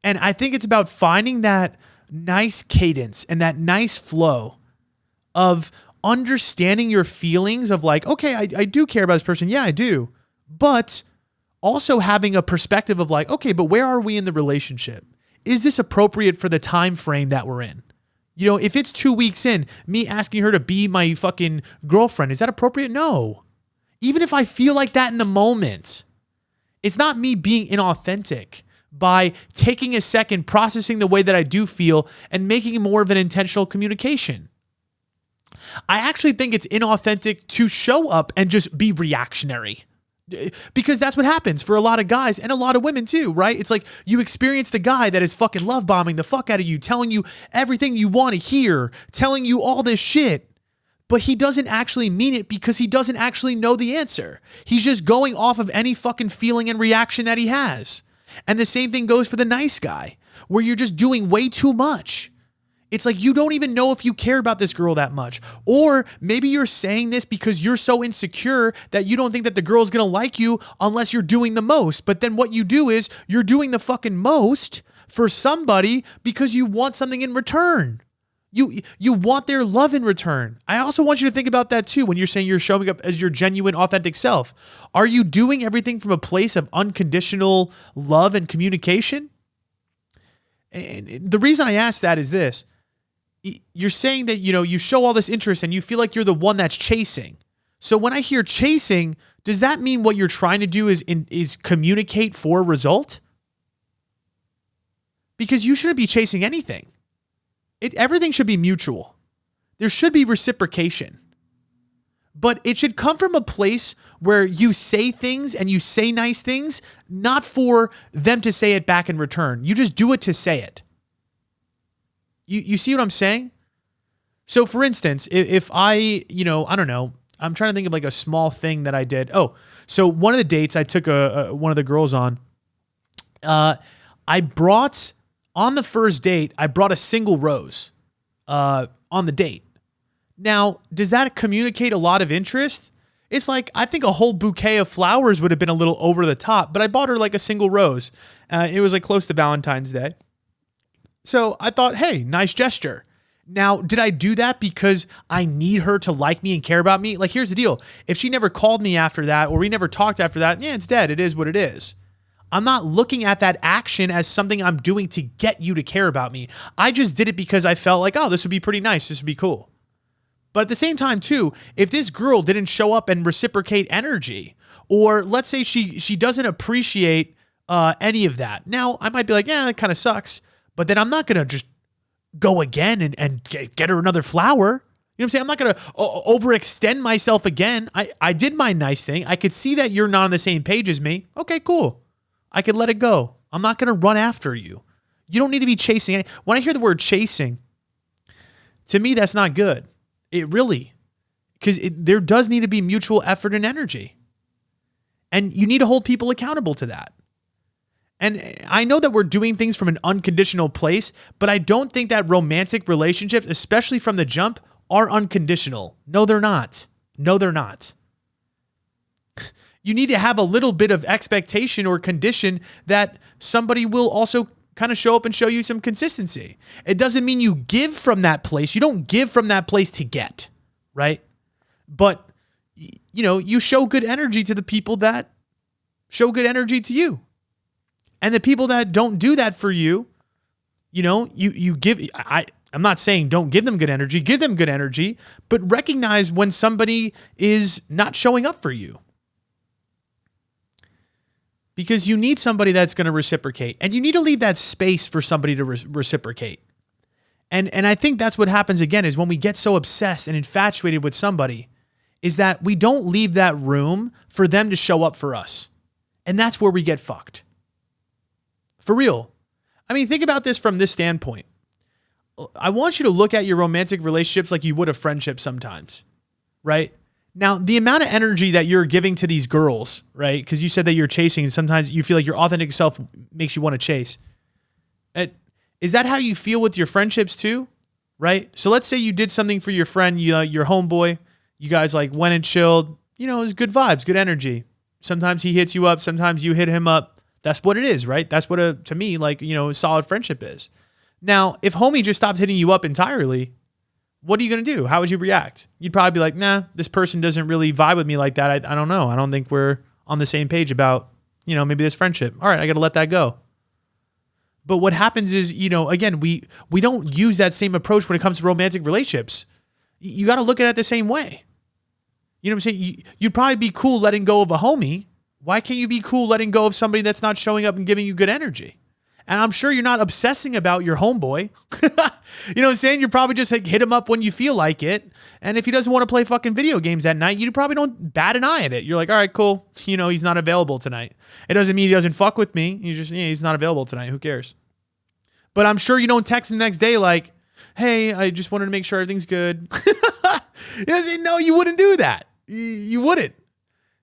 And I think it's about finding that nice cadence and that nice flow of understanding your feelings of like, okay, I do care about this person. Yeah, I do. But also having a perspective of like, okay, but where are we in the relationship? Is this appropriate for the time frame that we're in? If it's 2 weeks in, me asking her to be my fucking girlfriend, is that appropriate? No. Even if I feel like that in the moment, it's not me being inauthentic by taking a second, processing the way that I do feel and making more of an intentional communication. I actually think it's inauthentic to show up and just be reactionary. Because that's what happens for a lot of guys and a lot of women too, right? It's like you experience the guy that is fucking love bombing the fuck out of you, telling you everything you want to hear, telling you all this shit, but he doesn't actually mean it because he doesn't actually know the answer. He's just going off of any fucking feeling and reaction that he has. And the same thing goes for the nice guy, where you're just doing way too much. It's like you don't even know if you care about this girl that much. Or maybe you're saying this because you're so insecure that you don't think that the girl's going to like you unless you're doing the most. But then what you do is you're doing the fucking most for somebody because you want something in return. You want their love in return. I also want you to think about that too when you're saying you're showing up as your genuine, authentic self. Are you doing everything from a place of unconditional love and communication? And the reason I ask that is this. You're saying that, you show all this interest and you feel like you're the one that's chasing. So when I hear chasing, does that mean what you're trying to do is communicate for a result? Because you shouldn't be chasing anything. Everything should be mutual. There should be reciprocation. but it should come from a place where you say things and you say nice things, not for them to say it back in return. You just do it to say it. You see what I'm saying? So for instance, if I don't know, I'm trying to think of like a small thing that I did. Oh, so one of the dates I took one of the girls on, on the first date, I brought a single rose on the date. Now, does that communicate a lot of interest? It's like, I think a whole bouquet of flowers would have been a little over the top, but I bought her like a single rose. It was like close to Valentine's Day. So I thought, hey, nice gesture. Now, did I do that because I need her to like me and care about me? Like, here's the deal. If she never called me after that, or we never talked after that, yeah, it's dead. It is what it is. I'm not looking at that action as something I'm doing to get you to care about me. I just did it because I felt like, oh, this would be pretty nice. This would be cool. But at the same time, too, if this girl didn't show up and reciprocate energy, or let's say she doesn't appreciate any of that, now I might be like, yeah, that kind of sucks. But then I'm not going to just go again and get her another flower. You know what I'm saying? I'm not going to overextend myself again. I did my nice thing. I could see that you're not on the same page as me. Okay, cool. I could let it go. I'm not going to run after you. You don't need to be chasing. When I hear the word chasing, to me, that's not good. It really, because there does need to be mutual effort and energy. And you need to hold people accountable to that. And I know that we're doing things from an unconditional place, but I don't think that romantic relationships, especially from the jump, are unconditional. No, they're not. No, they're not. You need to have a little bit of expectation or condition that somebody will also kind of show up and show you some consistency. It doesn't mean you give from that place. You don't give from that place to get, right? But, you show good energy to the people that show good energy to you. And the people that don't do that for you, you give, I'm not saying don't give them good energy, but recognize when somebody is not showing up for you. Because you need somebody that's going to reciprocate, and you need to leave that space for somebody to reciprocate. And I think that's what happens again, is when we get so obsessed and infatuated with somebody, is that we don't leave that room for them to show up for us. And that's where we get fucked. For real. I mean, think about this from this standpoint. I want you to look at your romantic relationships like you would a friendship sometimes, right? Now, the amount of energy that you're giving to these girls, right? Because you said that you're chasing, and sometimes you feel like your authentic self makes you want to chase. Is that how you feel with your friendships too, right? So let's say you did something for your friend, your homeboy. You guys like went and chilled. It was good vibes, good energy. Sometimes he hits you up. Sometimes you hit him up. That's what it is, right? That's what to me, like, a solid friendship is. Now, if homie just stopped hitting you up entirely, what are you going to do? How would you react? You'd probably be like, nah, this person doesn't really vibe with me like that. I don't know. I don't think we're on the same page about, maybe this friendship. All right, I got to let that go. But what happens is, again, we don't use that same approach when it comes to romantic relationships. You got to look at it the same way. You know what I'm saying? You'd probably be cool letting go of a homie. Why can't you be cool letting go of somebody that's not showing up and giving you good energy? And I'm sure you're not obsessing about your homeboy. You know what I'm saying? You're probably just like hit him up when you feel like it. And if he doesn't want to play fucking video games at night, you probably don't bat an eye at it. You're like, all right, cool. He's not available tonight. It doesn't mean he doesn't fuck with me. He's not available tonight. Who cares? But I'm sure you don't text him the next day like, hey, I just wanted to make sure everything's good. You know what I'm saying? No, you wouldn't do that. You wouldn't.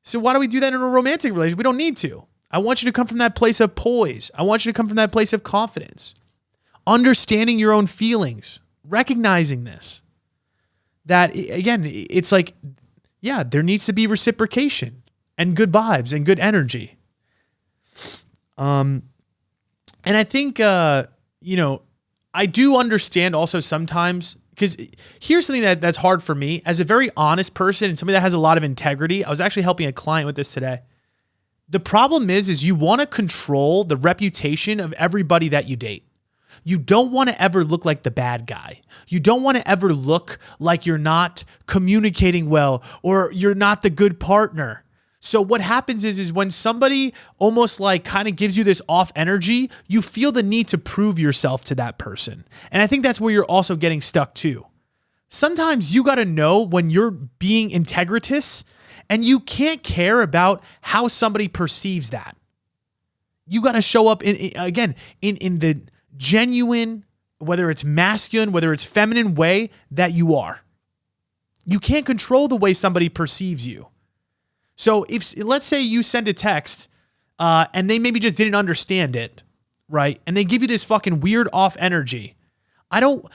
So why do we do that in a romantic relationship? We don't need to. I want you to come from that place of poise. I want you to come from that place of confidence, understanding your own feelings, recognizing this, that again, it's like, yeah, there needs to be reciprocation and good vibes and good energy. And I think, I do understand also sometimes, because here's something that's hard for me as a very honest person and somebody that has a lot of integrity. I was actually helping a client with this today. The problem is you want to control the reputation of everybody that you date. You don't want to ever look like the bad guy. You don't want to ever look like you're not communicating well or you're not the good partner. So what happens is when somebody almost like kind of gives you this off energy, you feel the need to prove yourself to that person. And I think that's where you're also getting stuck too. Sometimes you got to know when you're being integritous and you can't care about how somebody perceives that. You got to show up in the genuine, whether it's masculine, whether it's feminine way that you are. You can't control the way somebody perceives you. So if, let's say you send a text and they maybe just didn't understand it, right? And they give you this fucking weird off energy. I don't,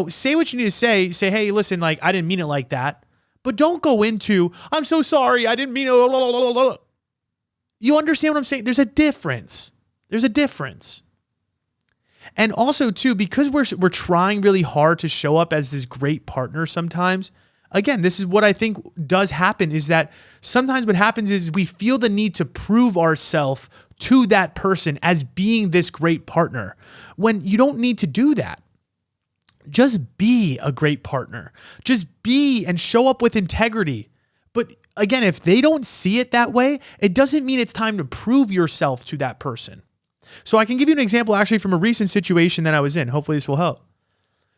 say what you need to say. Say, hey, listen, like, I didn't mean it like that. But don't go into, I'm so sorry, I didn't mean it. You understand what I'm saying? There's a difference. And also, too, because we're trying really hard to show up as this great partner sometimes, again, this is what I think does happen, is that sometimes what happens is we feel the need to prove ourselves to that person as being this great partner, when you don't need to do that. Just be a great partner. Just be and show up with integrity. But again, if they don't see it that way, it doesn't mean it's time to prove yourself to that person. So I can give you an example actually from a recent situation that I was in. Hopefully this will help.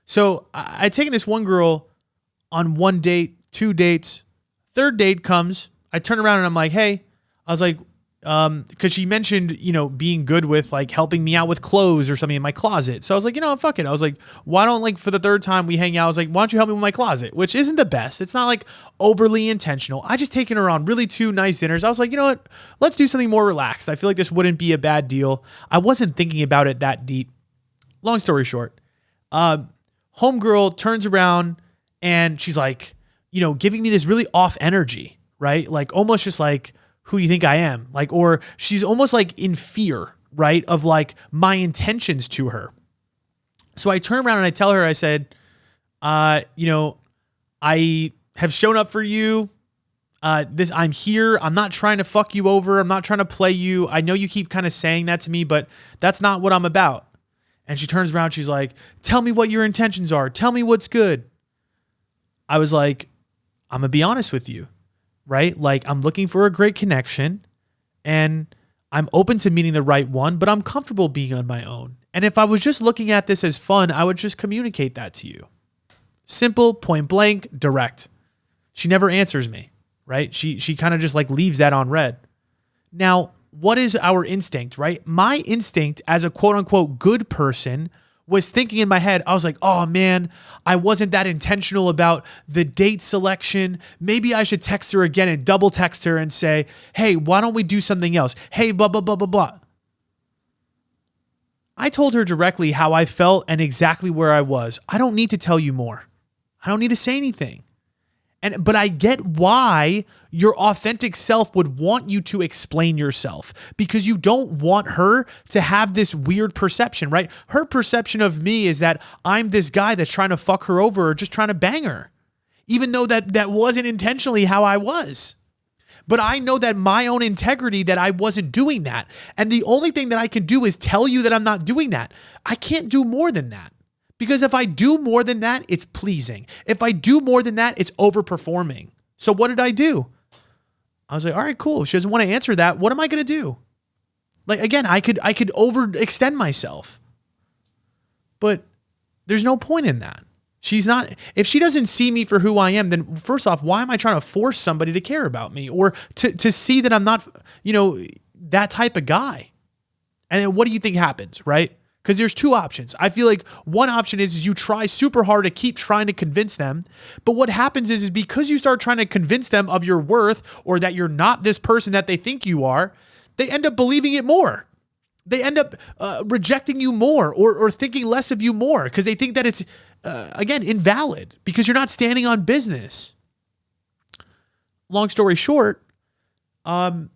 So I'd taken this one girl on 1 date, 2 dates, 3rd date comes. I turn around and I'm like, hey, I was like, because she mentioned, being good with like helping me out with clothes or something in my closet. So I was like, fuck it. I was like, why don't, like, for the 3rd time we hang out, I was like, why don't you help me with my closet? Which isn't the best. It's not like overly intentional. I just taken her on really 2 nice dinners. I was like, you know what? Let's do something more relaxed. I feel like this wouldn't be a bad deal. I wasn't thinking about it that deep. Long story short, homegirl turns around and she's like, giving me this really off energy, right? Like almost just like, who do you think I am? Like, or she's almost like in fear, right? Of like my intentions to her. So I turn around and I tell her, I said, I have shown up for you. I'm here. I'm not trying to fuck you over. I'm not trying to play you. I know you keep kind of saying that to me, but that's not what I'm about. And she turns around. She's like, tell me what your intentions are. Tell me what's good. I was like, I'm going to be honest with you. Right? Like, I'm looking for a great connection and I'm open to meeting the right one, but I'm comfortable being on my own. And if I was just looking at this as fun, I would just communicate that to you. Simple, point blank, direct. She never answers me, right? She kind of just like leaves that on red. Now, what is our instinct, right? My instinct as a quote unquote good person was thinking in my head, I was like, oh man, I wasn't that intentional about the date selection. Maybe I should text her again and double text her and say, hey, why don't we do something else? Hey, blah, blah, blah, blah, blah. I told her directly how I felt and exactly where I was. I don't need to tell you more. I don't need to say anything. But I get why your authentic self would want you to explain yourself, because you don't want her to have this weird perception, right? Her perception of me is that I'm this guy that's trying to fuck her over or just trying to bang her, even though that wasn't intentionally how I was. But I know that my own integrity, that I wasn't doing that. And the only thing that I can do is tell you that I'm not doing that. I can't do more than that. Because if I do more than that, it's pleasing. If I do more than that, it's overperforming. So what did I do? I was like, all right, cool. If she doesn't want to answer that, what am I going to do? Like, again, I could overextend myself. But there's no point in that. If she doesn't see me for who I am, then first off, why am I trying to force somebody to care about me or to see that I'm not, that type of guy? And then what do you think happens, right? Because there's 2 options. I feel like one option is you try super hard to keep trying to convince them. But what happens is because you start trying to convince them of your worth or that you're not this person that they think you are, they end up believing it more. They end up rejecting you more or thinking less of you more because they think that it's, again, invalid because you're not standing on business. Long story short, I'm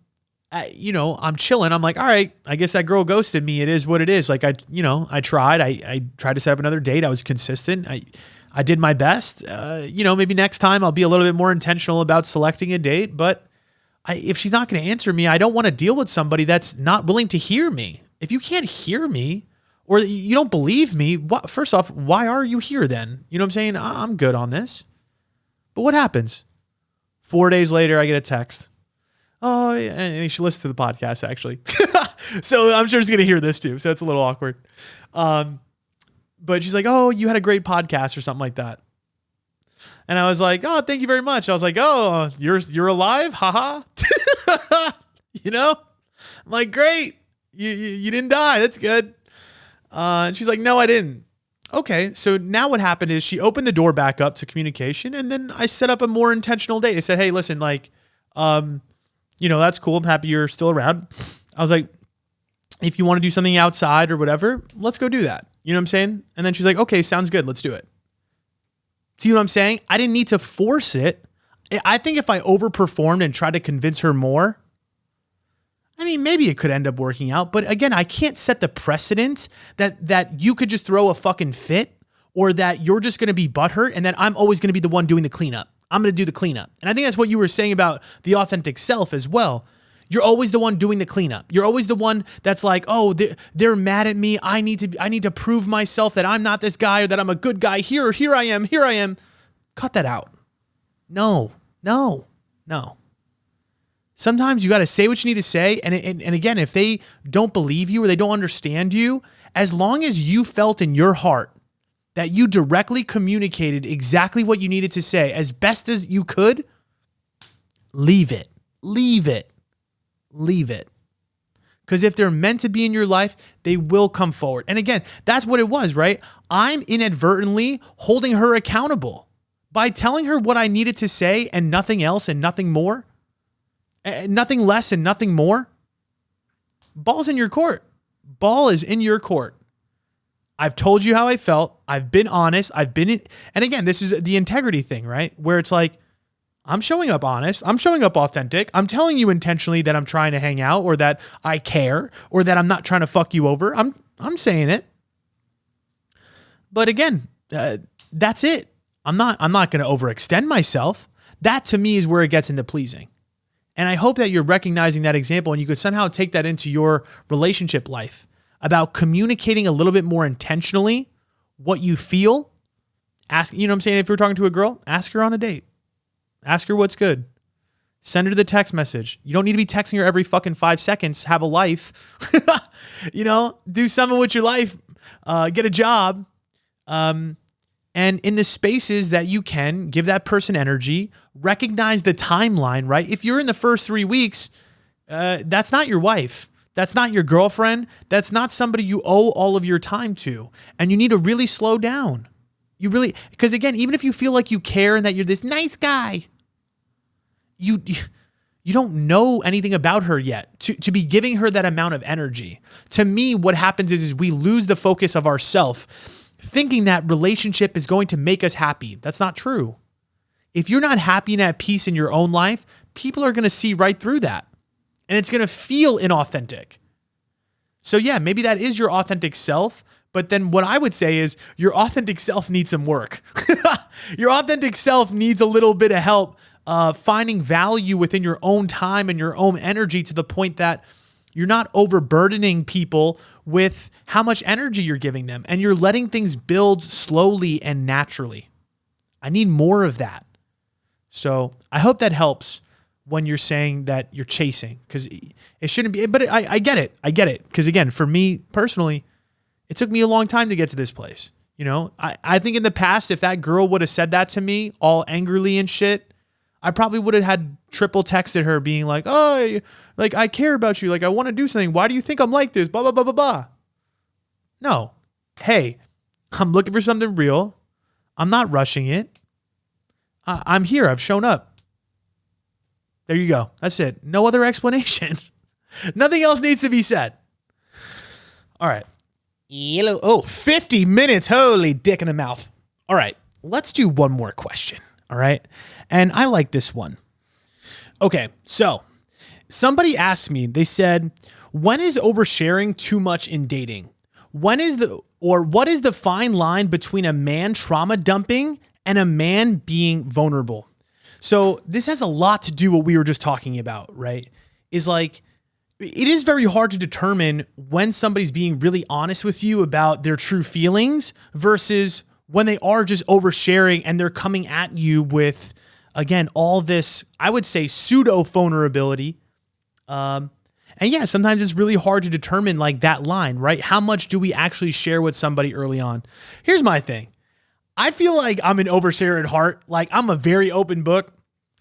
chilling. I'm like, all right, I guess that girl ghosted me. It is what it is. Like I tried. I tried to set up another date. I was consistent. I did my best. Maybe next time I'll be a little bit more intentional about selecting a date. But if she's not going to answer me, I don't want to deal with somebody that's not willing to hear me. If you can't hear me or you don't believe me, first off, why are you here then? You know what I'm saying? I'm good on this. But what happens? 4 days later, I get a text. Oh, and you should listen to the podcast, actually. So I'm sure she's going to hear this too. So it's a little awkward. But she's like, oh, you had a great podcast or something like that. And I was like, oh, thank you very much. I was like, oh, you're alive? Haha. You know? I'm like, great. You didn't die. That's good. And she's like, no, I didn't. Okay. So now what happened is she opened the door back up to communication. And then I set up a more intentional date. I said, hey, listen, like, that's cool. I'm happy you're still around. I was like, if you want to do something outside or whatever, let's go do that. You know what I'm saying? And then she's like, okay, sounds good. Let's do it. See what I'm saying? I didn't need to force it. I think if I overperformed and tried to convince her more, I mean, maybe it could end up working out. But again, I can't set the precedent that you could just throw a fucking fit, or that you're just going to be butthurt and that I'm always going to be the one doing the cleanup. I'm going to do the cleanup. And I think that's what you were saying about the authentic self as well. You're always the one doing the cleanup. You're always the one that's like, oh, they're mad at me. I need to prove myself that I'm not this guy, or that I'm a good guy. Here I am. Cut that out. No. Sometimes you got to say what you need to say. And again, if they don't believe you or they don't understand you, as long as you felt in your heart that you directly communicated exactly what you needed to say as best as you could, leave it. Because if they're meant to be in your life, they will come forward. And again, that's what it was, right? I'm inadvertently holding her accountable by telling her what I needed to say and nothing else and nothing more. Nothing less and nothing more. Ball's in your court. Ball is in your court. I've told you how I felt. I've been honest. And again, this is the integrity thing, right? Where it's like, I'm showing up honest. I'm showing up authentic. I'm telling you intentionally that I'm trying to hang out, or that I care, or that I'm not trying to fuck you over. I'm saying it. But again, that's it. I'm not going to overextend myself. That to me is where it gets into pleasing. And I hope that you're recognizing that example and you could somehow take that into your relationship life about communicating a little bit more intentionally what you feel. Ask, you know what I'm saying? If you're talking to a girl, ask her on a date. Ask her what's good. Send her the text message. You don't need to be texting her every fucking 5 seconds. Have a life. Do something with your life. Get a job. And in the spaces that you can, give that person energy, recognize the timeline, right? If you're in the first 3 weeks, that's not your wife. That's not your girlfriend. That's not somebody you owe all of your time to. And you need to really slow down. Because again, even if you feel like you care and that you're this nice guy, you don't know anything about her yet to be giving her that amount of energy. To me, what happens is we lose the focus of ourself, thinking that relationship is going to make us happy. That's not true. If you're not happy and at peace in your own life, people are going to see right through that. And it's going to feel inauthentic. So yeah, maybe that is your authentic self. But then what I would say is your authentic self needs some work. Your authentic self needs a little bit of help finding value within your own time and your own energy, to the point that you're not overburdening people with how much energy you're giving them, and you're letting things build slowly and naturally. I need more of that. So I hope that helps when you're saying that you're chasing, because it shouldn't be, but I get it. Because again, for me personally, it took me a long time to get to this place. I think in the past, if that girl would have said that to me all angrily and shit, I probably would have had triple texted her being like, oh, like I care about you. Like I want to do something. Why do you think I'm like this? Blah, blah, blah, blah, blah. No. Hey, I'm looking for something real. I'm not rushing it. I'm here. I've shown up. There you go. That's it. No other explanation. Nothing else needs to be said. All right. 50 minutes. Holy dick in the mouth. All right. Let's do one more question. All right. And I like this one. Okay. So somebody asked me, they said, when is oversharing too much in dating? What is the fine line between a man trauma dumping and a man being vulnerable? So this has a lot to do with what we were just talking about, right? Is like, it is very hard to determine when somebody's being really honest with you about their true feelings versus when they are just oversharing and they're coming at you with, again, all this, I would say, pseudo vulnerability. And yeah, sometimes it's really hard to determine like that line, right? How much do we actually share with somebody early on? Here's my thing. I feel like I'm an oversharer at heart. Like I'm a very open book.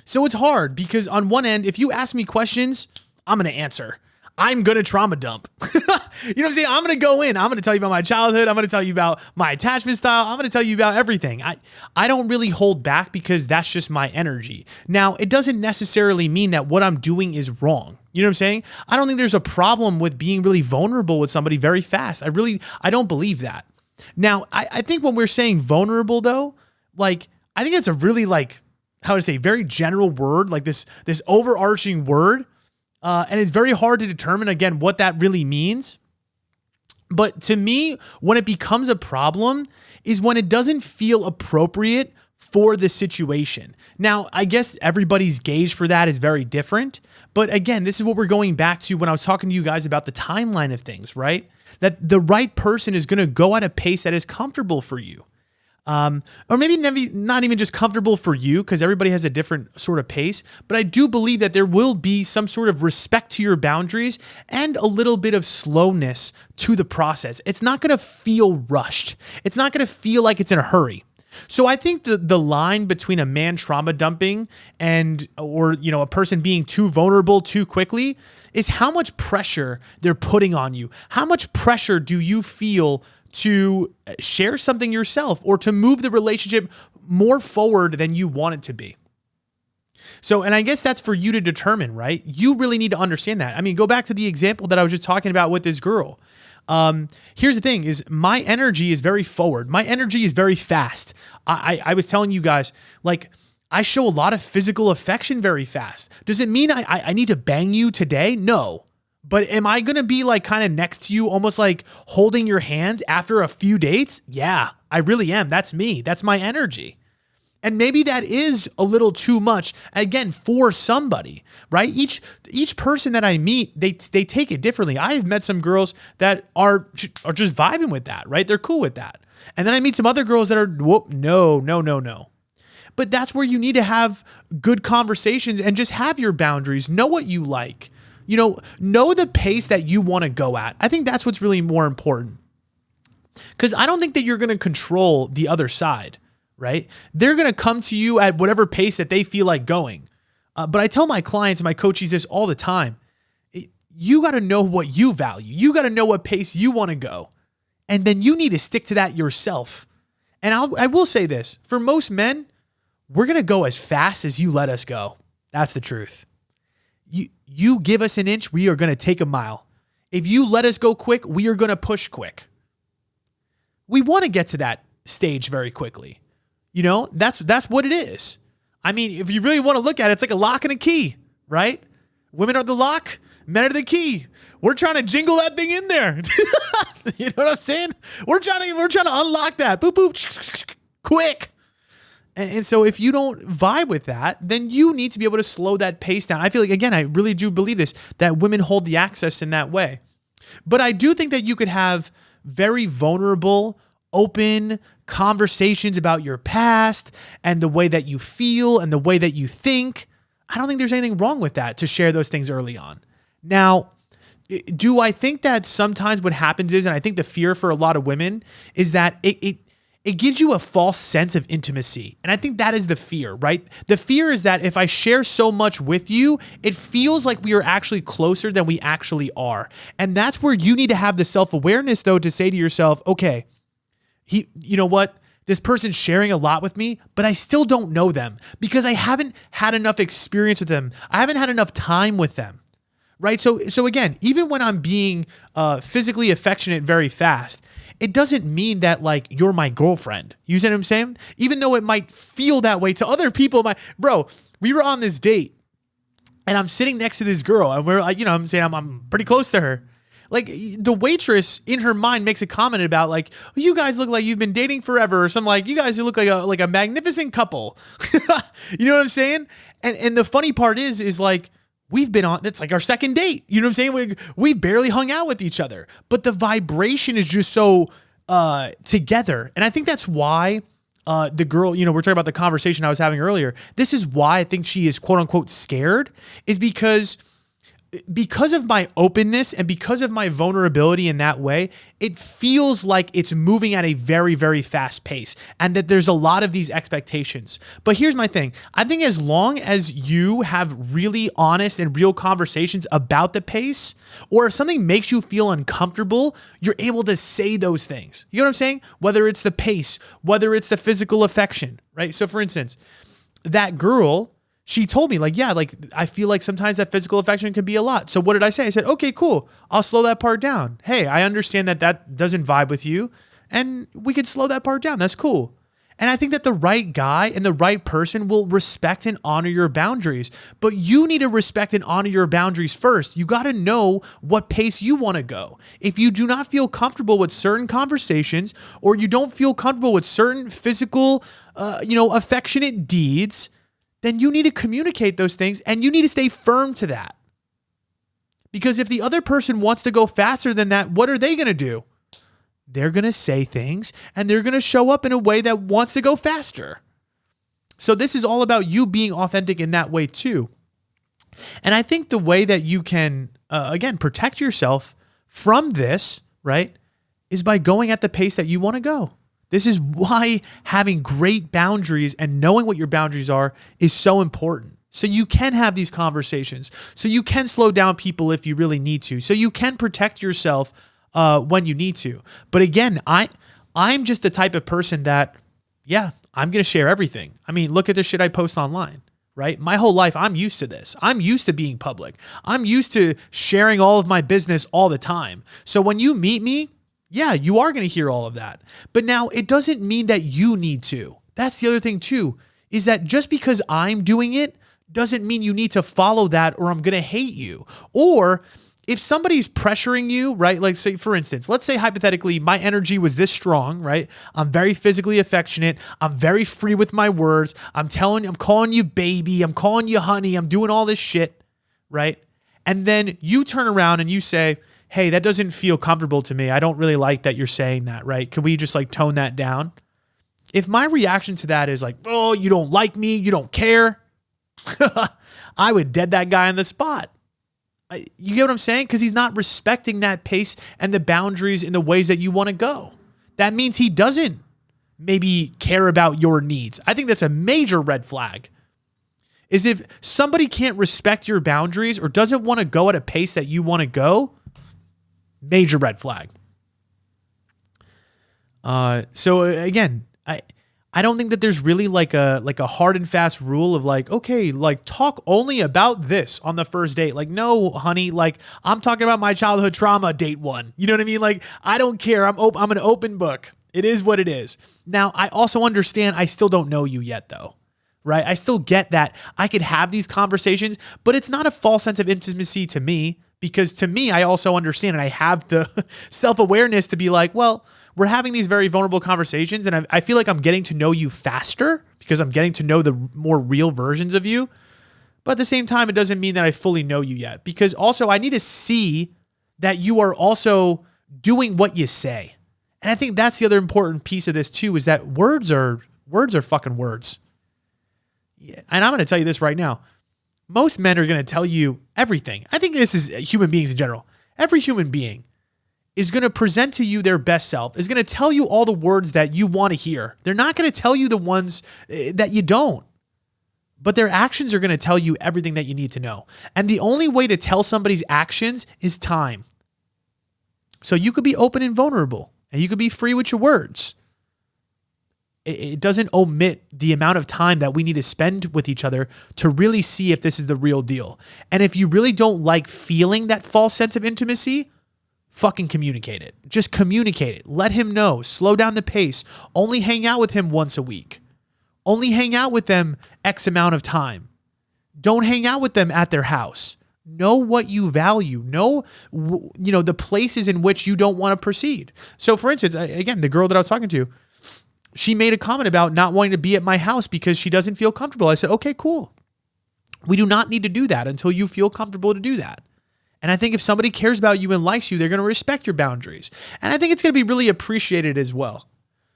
So it's hard because on one end, if you ask me questions, I'm going to answer. I'm going to trauma dump. You know what I'm saying? I'm going to go in. I'm going to tell you about my childhood. I'm going to tell you about my attachment style. I'm going to tell you about everything. I don't really hold back because that's just my energy. Now, it doesn't necessarily mean that what I'm doing is wrong. You know what I'm saying? I don't think there's a problem with being really vulnerable with somebody very fast. I don't believe that. Now, I think when we're saying vulnerable though, like, I think it's a really like, how to say, very general word, like this overarching word. And it's very hard to determine, again, what that really means. But to me, when it becomes a problem is when it doesn't feel appropriate for the situation. Now, I guess everybody's gauge for that is very different. But again, this is what we're going back to when I was talking to you guys about the timeline of things, right? That the right person is going to go at a pace that is comfortable for you. Or maybe not even just comfortable for you, because everybody has a different sort of pace. But I do believe that there will be some sort of respect to your boundaries and a little bit of slowness to the process. It's not going to feel rushed. It's not going to feel like it's in a hurry. So I think the line between a man trauma dumping or a person being too vulnerable too quickly is how much pressure they're putting on you. How much pressure do you feel to share something yourself or to move the relationship more forward than you want it to be? So, and I guess that's for you to determine, right? You really need to understand that. I mean, go back to the example that I was just talking about with this girl. Here's the thing is my energy is very forward. My energy is very fast. I was telling you guys, like, I show a lot of physical affection very fast. Does it mean I need to bang you today? No. But am I going to be like kind of next to you, almost like holding your hand after a few dates? Yeah, I really am. That's me. That's my energy. And maybe that is a little too much, again, for somebody, right? Each person that I meet, they take it differently. I have met some girls that are just vibing with that, right? They're cool with that. And then I meet some other girls that are, whoop, no. But that's where you need to have good conversations and just have your boundaries. Know what you like. Know the pace that you want to go at. I think that's what's really more important. Because I don't think that you're going to control the other side, right? They're going to come to you at whatever pace that they feel like going. But I tell my clients and my coaches this all the time. You got to know what you value. You got to know what pace you want to go. And then you need to stick to that yourself. And I will say this. For most men, we're going to go as fast as you let us go. That's the truth. You give us an inch, we are going to take a mile. If you let us go quick, we are going to push quick. We want to get to that stage very quickly. That's what it is. I mean, if you really want to look at it, it's like a lock and a key, right? Women are the lock, men are the key. We're trying to jingle that thing in there. You know what I'm saying? We're trying to unlock that. Boop, boop, quick. And so if you don't vibe with that, then you need to be able to slow that pace down. I feel like, again, I really do believe this, that women hold the access in that way. But I do think that you could have very vulnerable, open conversations about your past and the way that you feel and the way that you think. I don't think there's anything wrong with that, to share those things early on. Now, do I think that sometimes what happens is, and I think the fear for a lot of women is that it gives you a false sense of intimacy. And I think that is the fear, right? The fear is that if I share so much with you, it feels like we are actually closer than we actually are. And that's where you need to have the self-awareness, though, to say to yourself, okay, you know what? This person's sharing a lot with me, but I still don't know them because I haven't had enough experience with them. I haven't had enough time with them, right? So again, even when I'm being physically affectionate very fast, it doesn't mean that like you're my girlfriend. You see what I'm saying? Even though it might feel that way to other people. Bro, we were on this date and I'm sitting next to this girl and we're like, I'm saying I'm pretty close to her. Like the waitress in her mind makes a comment about like, you guys look like you've been dating forever, or something like, you guys look like a magnificent couple. You know what I'm saying? And the funny part is like, we've been on, it's like our second date. You know what I'm saying? We barely hung out with each other, but the vibration is just so together. And I think that's why the girl, we're talking about the conversation I was having earlier. This is why I think she is quote unquote scared, is because because of my openness and because of my vulnerability in that way, it feels like it's moving at a very, very fast pace and that there's a lot of these expectations. But here's my thing. I think as long as you have really honest and real conversations about the pace, or if something makes you feel uncomfortable, you're able to say those things. You know what I'm saying? Whether it's the pace, whether it's the physical affection, right? So for instance, that girl, she told me like, yeah, like I feel like sometimes that physical affection can be a lot. So what did I say? I said, okay, cool. I'll slow that part down. Hey, I understand that that doesn't vibe with you and we could slow that part down. That's cool. And I think that the right guy and the right person will respect and honor your boundaries, but you need to respect and honor your boundaries first. You got to know what pace you want to go. If you do not feel comfortable with certain conversations, or you don't feel comfortable with certain physical, affectionate deeds, then you need to communicate those things and you need to stay firm to that. Because if the other person wants to go faster than that, what are they going to do? They're going to say things and they're going to show up in a way that wants to go faster. So this is all about you being authentic in that way too. And I think the way that you can, protect yourself from this, right, is by going at the pace that you want to go. This is why having great boundaries and knowing what your boundaries are is so important. So you can have these conversations. So you can slow down people if you really need to. So you can protect yourself when you need to. But again, I'm just the type of person that, I'm going to share everything. I mean, look at the shit I post online, right? My whole life, I'm used to this. I'm used to being public. I'm used to sharing all of my business all the time. So when you meet me, yeah, you are going to hear all of that. But now it doesn't mean that you need to. That's the other thing too, is that just because I'm doing it doesn't mean you need to follow that or I'm going to hate you. Or if somebody's pressuring you, right? Like say, for instance, let's say hypothetically, my energy was this strong, right? I'm very physically affectionate. I'm very free with my words. I'm calling you baby. I'm calling you honey. I'm doing all this shit, right? And then you turn around and you say, hey, that doesn't feel comfortable to me. I don't really like that you're saying that, right? Can we just like tone that down? If my reaction to that is like, oh, you don't like me, you don't care, I would dead that guy on the spot. You get what I'm saying? Because he's not respecting that pace and the boundaries in the ways that you want to go. That means he doesn't maybe care about your needs. I think that's a major red flag. Is if somebody can't respect your boundaries or doesn't want to go at a pace that you want to go, major red flag. So again, I don't think that there's really like a hard and fast rule of like, okay, like talk only about this on the first date. Like, no, honey, like I'm talking about my childhood trauma date one. You know what I mean? Like, I don't care. I'm an open book. It is what it is. Now, I also understand I still don't know you yet though, right? I still get that I could have these conversations, but it's not a false sense of intimacy to me. Because to me, I also understand and I have the self-awareness to be like, well, we're having these very vulnerable conversations and I feel like I'm getting to know you faster because I'm getting to know the more real versions of you. But at the same time, it doesn't mean that I fully know you yet, because also I need to see that you are also doing what you say. And I think that's the other important piece of this too, is that words are fucking words. Yeah. And I'm going to tell you this right now. Most men are going to tell you everything. I think this is human beings in general. Every human being is going to present to you their best self, is going to tell you all the words that you want to hear. They're not going to tell you the ones that you don't. But their actions are going to tell you everything that you need to know. And the only way to tell somebody's actions is time. So you could be open and vulnerable, and you could be free with your words. It doesn't omit the amount of time that we need to spend with each other to really see if this is the real deal. And if you really don't like feeling that false sense of intimacy, fucking communicate it. Just communicate it. Let him know. Slow down the pace. Only hang out with him once a week. Only hang out with them X amount of time. Don't hang out with them at their house. Know what you value. Know, the places in which you don't want to proceed. So for instance, again, the girl that I was talking to, she made a comment about not wanting to be at my house because she doesn't feel comfortable. I said, okay, cool. We do not need to do that until you feel comfortable to do that. And I think if somebody cares about you and likes you, they're going to respect your boundaries. And I think it's going to be really appreciated as well.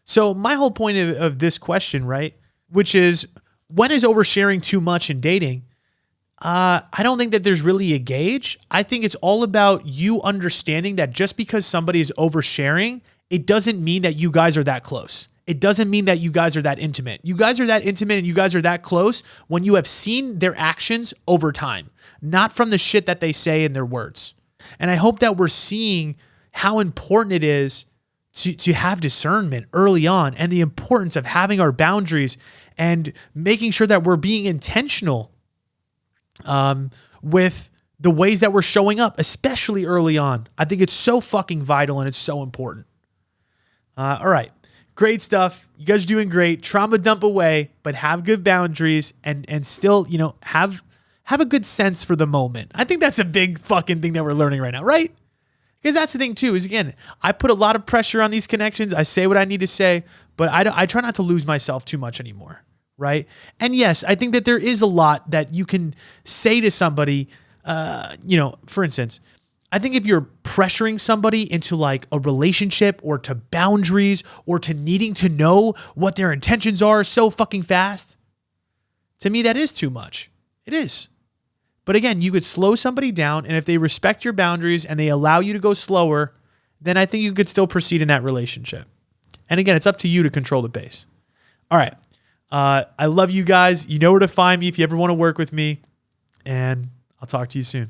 So my whole point of this question, right, which is, when is oversharing too much in dating? I don't think that there's really a gauge. I think it's all about you understanding that just because somebody is oversharing, it doesn't mean that you guys are that close. It doesn't mean that you guys are that intimate. You guys are that intimate and you guys are that close when you have seen their actions over time, not from the shit that they say in their words. And I hope that we're seeing how important it is to have discernment early on, and the importance of having our boundaries and making sure that we're being intentional with the ways that we're showing up, especially early on. I think it's so fucking vital and it's so important. All right. Great stuff. You guys are doing great. Trauma dump away, but have good boundaries and still, have a good sense for the moment. I think that's a big fucking thing that we're learning right now, right? Because that's the thing too, is again, I put a lot of pressure on these connections. I say what I need to say, but I try not to lose myself too much anymore. Right. And yes, I think that there is a lot that you can say to somebody, for instance, I think if you're pressuring somebody into like a relationship or to boundaries or to needing to know what their intentions are so fucking fast, to me, that is too much. It is. But again, you could slow somebody down, and if they respect your boundaries and they allow you to go slower, then I think you could still proceed in that relationship. And again, it's up to you to control the pace. All right. I love you guys. You know where to find me if you ever want to work with me, and I'll talk to you soon.